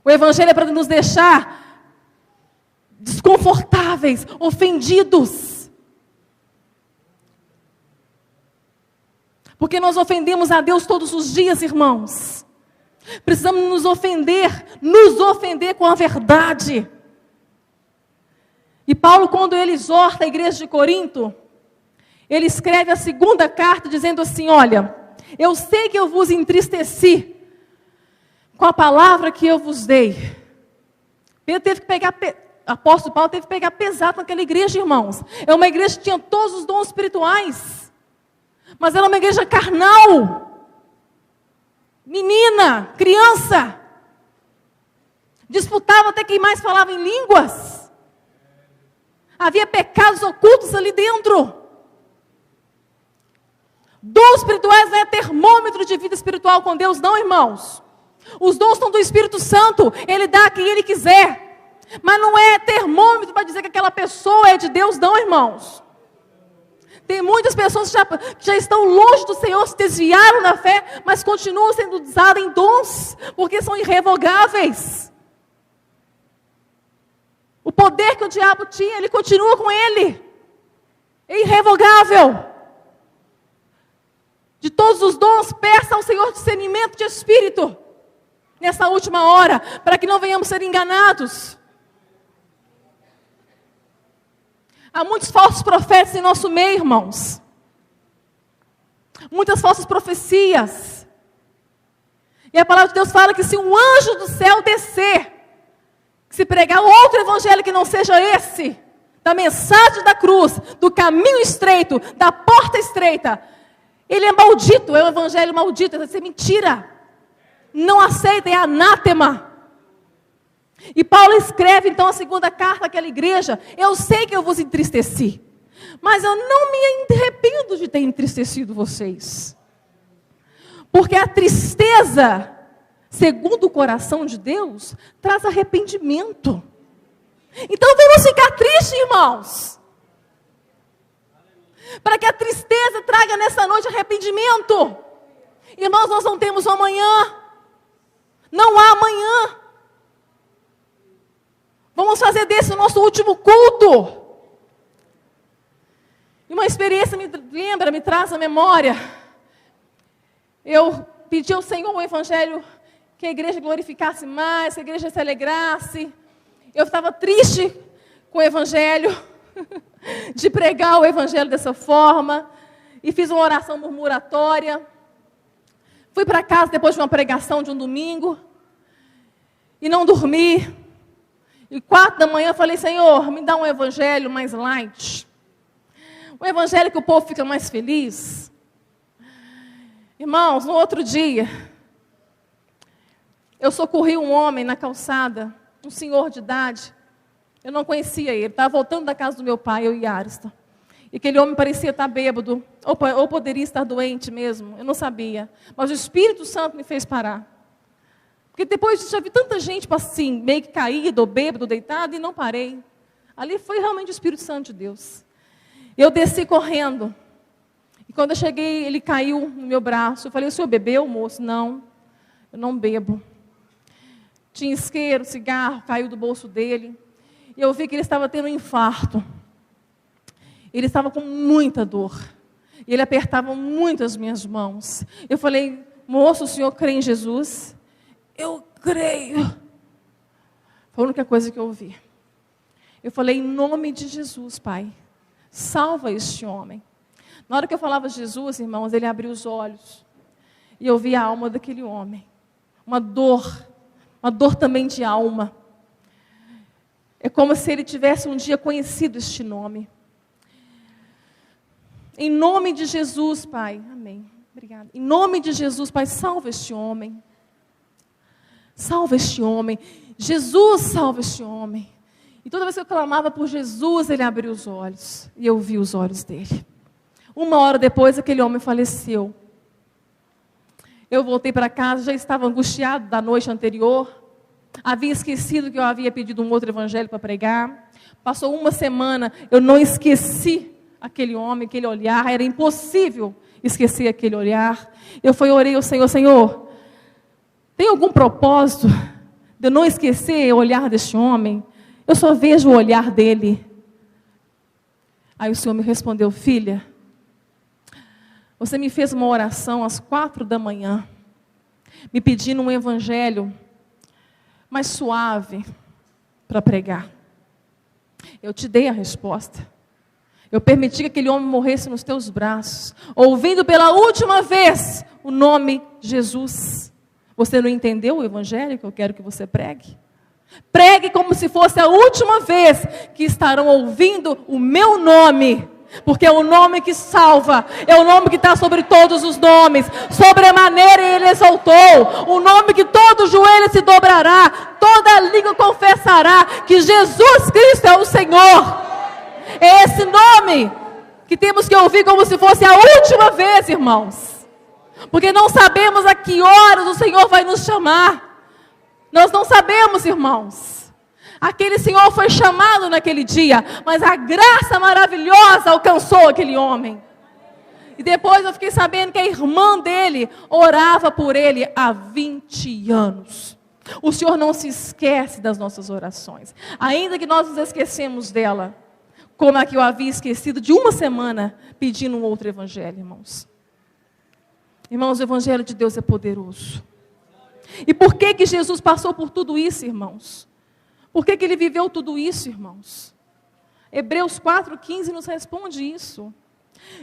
O evangelho é para nos deixar desconfortáveis, ofendidos. Porque nós ofendemos a Deus todos os dias, irmãos. Precisamos nos ofender com a verdade. E Paulo, quando ele exorta a igreja de Corinto, ele escreve a segunda carta dizendo assim: olha, eu sei que eu vos entristeci com a palavra que eu vos dei. Apóstolo Paulo teve que pegar pesado naquela igreja, irmãos. É uma igreja que tinha todos os dons espirituais, mas era uma igreja carnal. Menina, criança, disputava até quem mais falava em línguas. Havia pecados ocultos ali dentro. Dons espirituais não é termômetro de vida espiritual com Deus, não, irmãos. Os dons são do Espírito Santo, Ele dá a quem Ele quiser. Mas não é termômetro para dizer que aquela pessoa é de Deus, não, irmãos. Tem muitas pessoas que já estão longe do Senhor, se desviaram da fé, mas continuam sendo usadas em dons, porque são irrevogáveis. O poder que o diabo tinha, ele continua com ele. É irrevogável. De todos os dons, peça ao Senhor discernimento de espírito, nessa última hora, para que não venhamos ser enganados. Há muitos falsos profetas em nosso meio, irmãos. Muitas falsas profecias. E a palavra de Deus fala que se um anjo do céu descer, se pregar outro evangelho que não seja esse, da mensagem da cruz, do caminho estreito, da porta estreita, ele é maldito, é um evangelho maldito, vai ser mentira. Não aceita, é anátema. E Paulo escreve então a segunda carta àquela igreja: eu sei que eu vos entristeci, mas eu não me arrependo de ter entristecido vocês. Porque a tristeza, segundo o coração de Deus, traz arrependimento. Então vamos ficar tristes, irmãos. Para que a tristeza traga nessa noite arrependimento. Irmãos, nós não temos um amanhã. Não há amanhã. Vamos fazer desse o nosso último culto. E uma experiência me traz à memória. Eu pedi ao Senhor o evangelho, que a igreja glorificasse mais, que a igreja se alegrasse. Eu estava triste com o evangelho, de pregar o evangelho dessa forma, e fiz uma oração murmuratória. Fui para casa depois de uma pregação de um domingo, e não dormi. E 4 da manhã eu falei: Senhor, me dá um evangelho mais light. Um evangelho que o povo fica mais feliz. Irmãos, no outro dia, eu socorri um homem na calçada, um senhor de idade. Eu não conhecia ele, estava voltando da casa do meu pai, eu e Arista. E aquele homem parecia estar bêbado, ou poderia estar doente mesmo, eu não sabia. Mas o Espírito Santo me fez parar. Porque depois disso, já vi tanta gente assim, meio que caído, ou bêbado, deitado, e não parei. Ali foi realmente o Espírito Santo de Deus. Eu desci correndo. E quando eu cheguei, ele caiu no meu braço. Eu falei: o senhor bebeu, moço? Não, eu não bebo. Tinha isqueiro, cigarro, caiu do bolso dele. E eu vi que ele estava tendo um infarto. Ele estava com muita dor. E ele apertava muito as minhas mãos. Eu falei: moço, o senhor crê em Jesus? Eu creio. Foi a única coisa que eu ouvi. Eu falei: em nome de Jesus, Pai, salva este homem. Na hora que eu falava Jesus, irmãos, ele abriu os olhos. E eu vi a alma daquele homem. Uma dor também de alma. É como se ele tivesse um dia conhecido este nome. Em nome de Jesus, Pai. Amém. Obrigada. Em nome de Jesus, Pai, salva este homem. Salva este homem. Jesus, salva este homem. E toda vez que eu clamava por Jesus, ele abriu os olhos. E eu vi os olhos dele. 1 hora depois, aquele homem faleceu. Eu voltei para casa, já estava angustiado da noite anterior. Havia esquecido que eu havia pedido um outro evangelho para pregar. Passou 1 semana, eu não esqueci aquele homem, aquele olhar. Era impossível esquecer aquele olhar. Eu orei ao Senhor: Senhor, tem algum propósito de eu não esquecer o olhar deste homem? Eu só vejo o olhar dele. Aí o Senhor me respondeu: filha, você me fez uma oração às 4 da manhã, me pedindo um evangelho mais suave para pregar. Eu te dei a resposta. Eu permiti que aquele homem morresse nos teus braços, ouvindo pela última vez o nome Jesus. Você não entendeu o evangelho que eu quero que você pregue? Pregue como se fosse a última vez que estarão ouvindo o meu nome. Porque é o nome que salva, é o nome que está sobre todos os nomes. Sobremaneira ele exaltou, o nome que todo joelho se dobrará, toda língua confessará que Jesus Cristo é o Senhor. É esse nome que temos que ouvir como se fosse a última vez, irmãos. Porque não sabemos a que horas o Senhor vai nos chamar. Nós não sabemos, irmãos. Aquele senhor foi chamado naquele dia, mas a graça maravilhosa alcançou aquele homem. E depois eu fiquei sabendo que a irmã dele orava por ele há 20 anos. O Senhor não se esquece das nossas orações. Ainda que nós nos esquecemos dela, como a que eu havia esquecido de 1 semana, pedindo um outro evangelho, irmãos. Irmãos, o evangelho de Deus é poderoso. E por que Jesus passou por tudo isso, irmãos? Por que ele viveu tudo isso, irmãos? Hebreus 4,15 nos responde isso.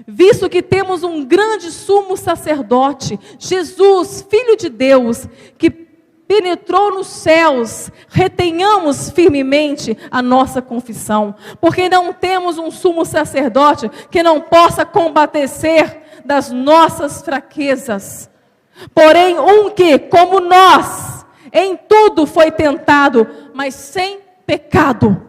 Visto que temos um grande sumo sacerdote, Jesus, Filho de Deus, que penetrou nos céus, retenhamos firmemente a nossa confissão, porque não temos um sumo sacerdote que não possa compadecer das nossas fraquezas, porém um que, como nós, em tudo foi tentado, mas sem pecado.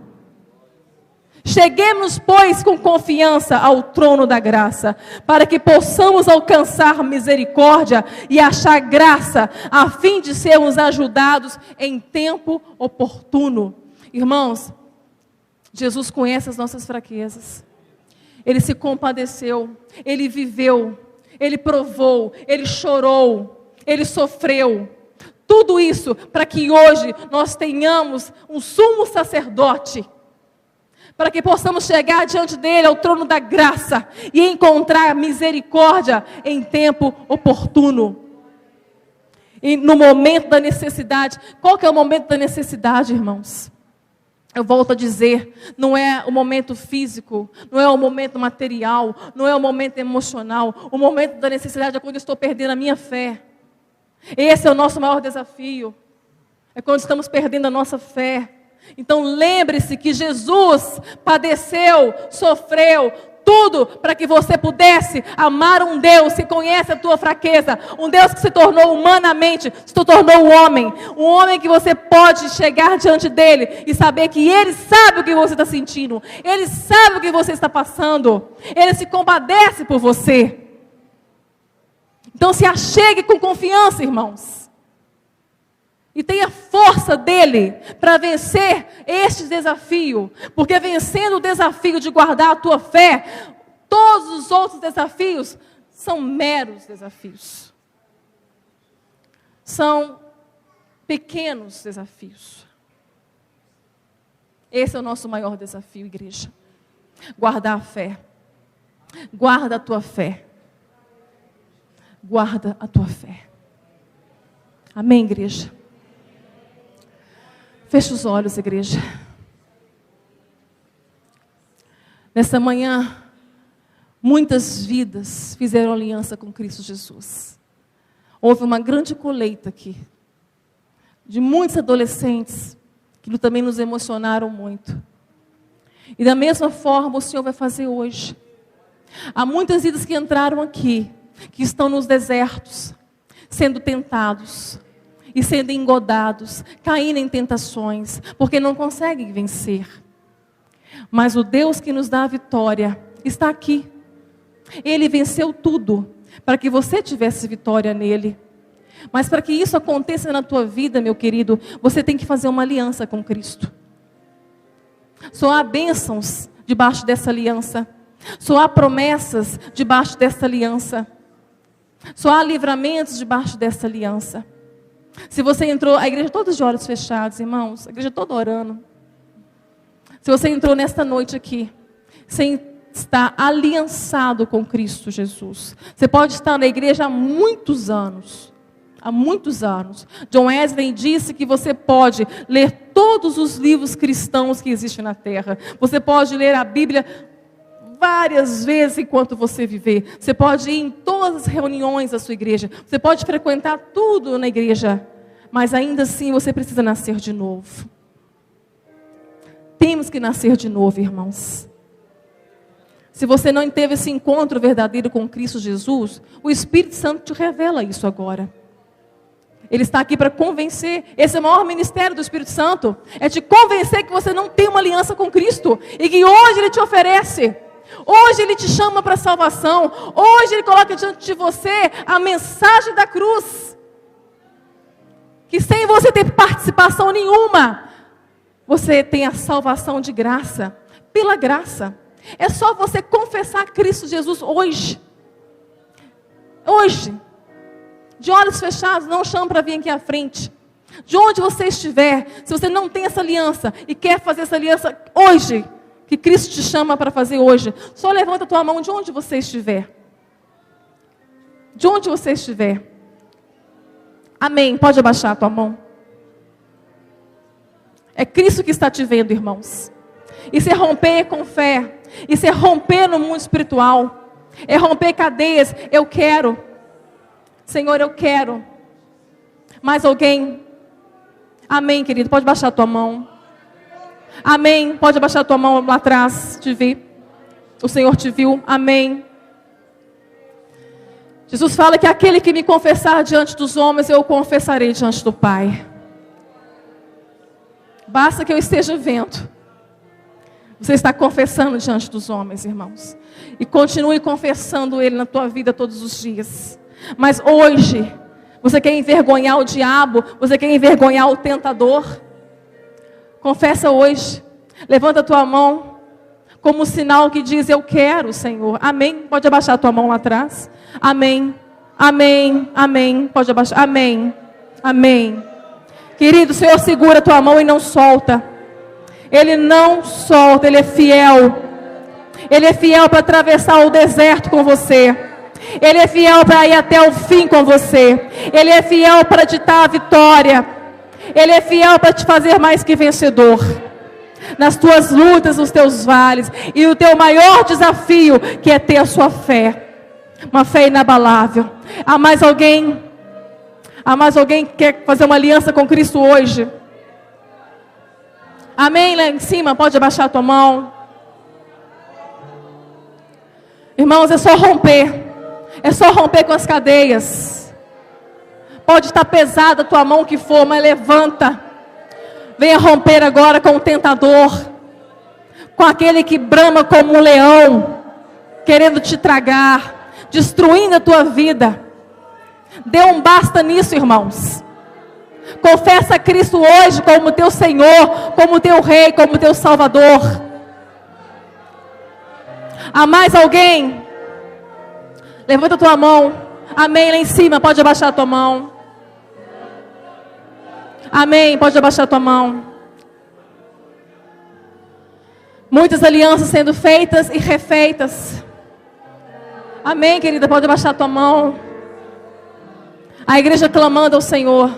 Cheguemos, pois, com confiança ao trono da graça, para que possamos alcançar misericórdia e achar graça, a fim de sermos ajudados em tempo oportuno. Irmãos, Jesus conhece as nossas fraquezas. Ele se compadeceu, Ele viveu, Ele provou, Ele chorou, Ele sofreu. Tudo isso para que hoje nós tenhamos um sumo sacerdote, para que possamos chegar diante dele ao trono da graça e encontrar misericórdia em tempo oportuno. E no momento da necessidade. Qual que é o momento da necessidade, irmãos? Eu volto a dizer, não é o momento físico, não é o momento material, não é o momento emocional. O momento da necessidade é quando eu estou perdendo a minha fé. Esse é o nosso maior desafio. É quando estamos perdendo a nossa fé. Então lembre-se que Jesus padeceu, sofreu, tudo para que você pudesse amar um Deus que conhece a tua fraqueza. Um Deus que se tornou humanamente, se tornou um homem que você pode chegar diante dele e saber que ele sabe o que você está sentindo. Ele sabe o que você está passando. Ele se compadece por você. Então se achegue com confiança, irmãos. E tenha força dele para vencer este desafio. Porque vencendo o desafio de guardar a tua fé, todos os outros desafios são meros desafios. São pequenos desafios. Esse é o nosso maior desafio, igreja. Guardar a fé. Guarda a tua fé. Guarda a tua fé. Amém, igreja? Feche os olhos, igreja. Nessa manhã, muitas vidas fizeram aliança com Cristo Jesus. Houve uma grande colheita aqui, de muitos adolescentes, que também nos emocionaram muito. E da mesma forma o Senhor vai fazer hoje. Há muitas vidas que entraram aqui, que estão nos desertos, sendo tentados e sendo engodados, caindo em tentações, porque não conseguem vencer. Mas o Deus que nos dá a vitória está aqui. Ele venceu tudo para que você tivesse vitória nele. Mas para que isso aconteça na tua vida, meu querido, você tem que fazer uma aliança com Cristo. Só há bênçãos debaixo dessa aliança. Só há promessas debaixo dessa aliança. Só há livramentos debaixo dessa aliança. Se você entrou, a igreja toda de olhos fechados, irmãos, a igreja toda orando. Se você entrou nesta noite aqui, sem estar aliançado com Cristo Jesus, você pode estar na igreja há muitos anos. Há muitos anos. John Wesley disse que você pode ler todos os livros cristãos que existem na terra. Você pode ler a Bíblia várias vezes enquanto você viver. Você pode ir em todas as reuniões da sua igreja. Você pode frequentar tudo na igreja. Mas ainda assim você precisa nascer de novo. Temos que nascer de novo, irmãos. Se você não teve esse encontro verdadeiro com Cristo Jesus, o Espírito Santo te revela isso agora. Ele está aqui para convencer. Esse é o maior ministério do Espírito Santo. É te convencer que você não tem uma aliança com Cristo. E que hoje Ele te oferece. Hoje Ele te chama para a salvação. Hoje Ele coloca diante de você a mensagem da cruz. Que sem você ter participação nenhuma, você tem a salvação de graça. Pela graça. É só você confessar Cristo Jesus hoje. Hoje. De olhos fechados, não chama para vir aqui à frente. De onde você estiver, se você não tem essa aliança e quer fazer essa aliança hoje, que Cristo te chama para fazer hoje, só levanta a tua mão de onde você estiver. De onde você estiver. Amém. Pode abaixar a tua mão. É Cristo que está te vendo, irmãos. Isso é romper com fé. Isso é romper no mundo espiritual. É romper cadeias. Eu quero. Senhor, eu quero. Mais alguém? Amém, querido. Pode baixar a tua mão. Amém. Pode abaixar a tua mão lá atrás. Te vi. O Senhor te viu. Amém. Jesus fala que aquele que me confessar diante dos homens, eu o confessarei diante do Pai. Basta que eu esteja vendo. Você está confessando diante dos homens, irmãos. E continue confessando Ele na tua vida todos os dias. Mas hoje, você quer envergonhar o diabo? Você quer envergonhar o tentador? Confessa hoje. Levanta a tua mão. Como sinal que diz, eu quero, Senhor. Amém. Pode abaixar a tua mão lá atrás. Amém. Amém. Amém. Pode abaixar. Amém. Amém. Querido, o Senhor segura a tua mão e não solta. Ele não solta. Ele é fiel. Ele é fiel para atravessar o deserto com você. Ele é fiel para ir até o fim com você. Ele é fiel para te dar a vitória. Ele é fiel para te fazer mais que vencedor. Nas tuas lutas, nos teus vales. E o teu maior desafio, que é ter a sua fé. Uma fé inabalável. Há mais alguém? Há mais alguém que quer fazer uma aliança com Cristo hoje? Amém? Lá em cima, pode abaixar a tua mão. Irmãos, é só romper. É só romper com as cadeias. Pode estar pesada a tua mão que for, mas levanta. Venha romper agora com o tentador. Com aquele que brama como um leão, querendo te tragar, destruindo a tua vida. Dê um basta nisso, irmãos. Confessa a Cristo hoje como teu Senhor, como teu Rei, como teu Salvador. Há mais alguém? Levanta a tua mão. Amém, lá em cima, pode abaixar a tua mão. Amém, pode abaixar a tua mão. Muitas alianças sendo feitas e refeitas. Amém, querida, pode abaixar a tua mão. A igreja clamando ao Senhor.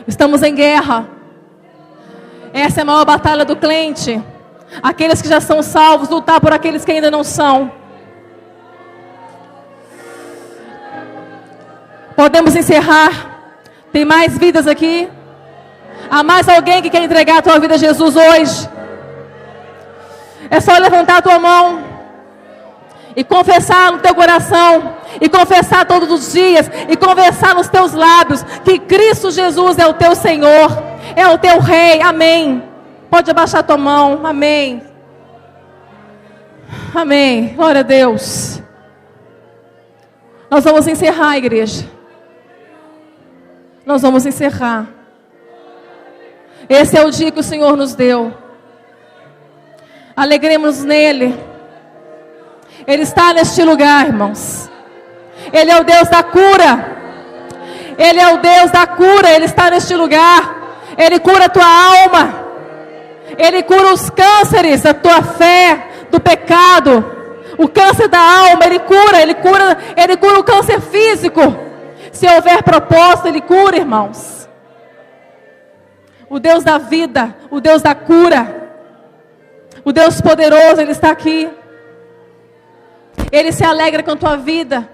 Estamos em guerra. Essa é a maior batalha do crente. Aqueles que já são salvos, lutar por aqueles que ainda não são. Podemos encerrar. Tem mais vidas aqui? Há mais alguém que quer entregar a tua vida a Jesus hoje? É só levantar a tua mão e confessar no teu coração, e confessar todos os dias, e confessar nos teus lábios que Cristo Jesus é o teu Senhor, é o teu Rei. Amém. Pode abaixar a tua mão. Amém. Amém. Glória a Deus. Nós vamos encerrar, igreja. Nós vamos encerrar. Esse é o dia que o Senhor nos deu. Alegremos nele. Ele está neste lugar, irmãos. Ele é o Deus da cura. Ele é o Deus da cura. Ele está neste lugar. Ele cura a tua alma. Ele cura os cânceres da tua fé, do pecado. O câncer da alma, Ele cura o câncer físico. Se houver propósito, Ele cura, irmãos. O Deus da vida, o Deus da cura, o Deus poderoso, Ele está aqui. Ele se alegra com a tua vida,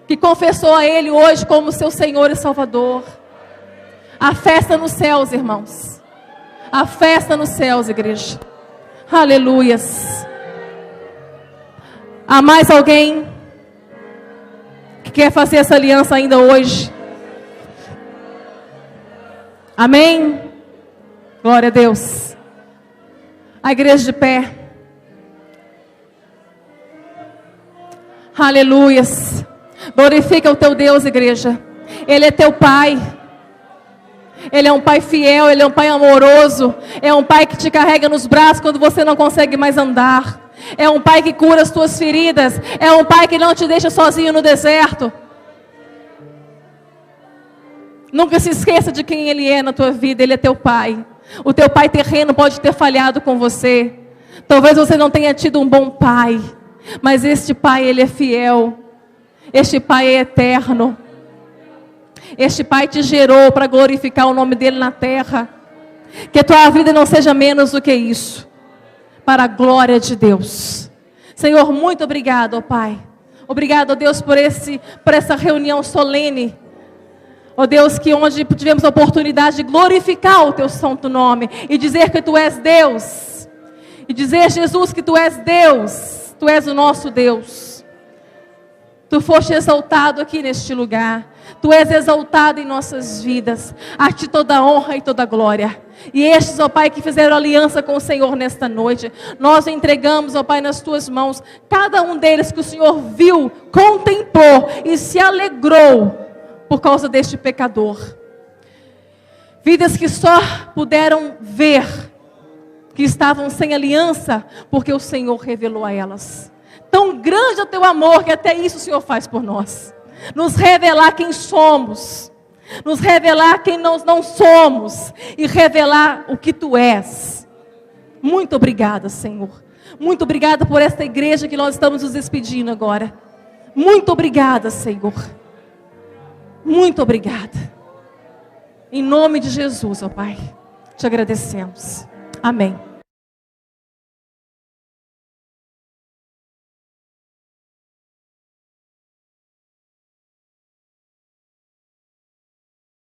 que confessou a Ele hoje como seu Senhor e Salvador. A festa nos céus, irmãos. A festa nos céus, igreja. Aleluias. Há mais alguém que quer fazer essa aliança ainda hoje? Amém? Glória a Deus. A igreja de pé. Aleluias. Glorifica o teu Deus, igreja. Ele é teu Pai. Ele é um Pai fiel, Ele é um Pai amoroso. É um Pai que te carrega nos braços quando você não consegue mais andar. É um Pai que cura as tuas feridas. É um Pai que não te deixa sozinho no deserto. Nunca se esqueça de quem Ele é na tua vida. Ele é teu Pai. O teu pai terreno pode ter falhado com você. Talvez você não tenha tido um bom pai. Mas este Pai, Ele é fiel. Este Pai é eterno. Este Pai te gerou para glorificar o nome dEle na terra. Que a tua vida não seja menos do que isso. Para a glória de Deus. Senhor, muito obrigado, ó Pai. Obrigado, ó Deus, por essa reunião solene. Ó Deus, que onde tivemos a oportunidade de glorificar o teu santo nome. E dizer que tu és Deus. E dizer, Jesus, que tu és Deus. Tu és o nosso Deus. Tu foste exaltado aqui neste lugar. Tu és exaltado em nossas vidas. A ti toda a honra e toda a glória. E estes, ó Pai, que fizeram aliança com o Senhor nesta noite, nós entregamos, ó Pai, nas tuas mãos, cada um deles que o Senhor viu, contemplou e se alegrou por causa deste pecador. Vidas que só puderam ver que estavam sem aliança, porque o Senhor revelou a elas. Tão grande é o teu amor que até isso o Senhor faz por nós. Nos revelar quem somos. Nos revelar quem nós não somos. E revelar o que tu és. Muito obrigada, Senhor. Muito obrigada por esta igreja que nós estamos nos despedindo agora. Muito obrigada, Senhor. Muito obrigada. Em nome de Jesus, ó Pai. Te agradecemos. Amém.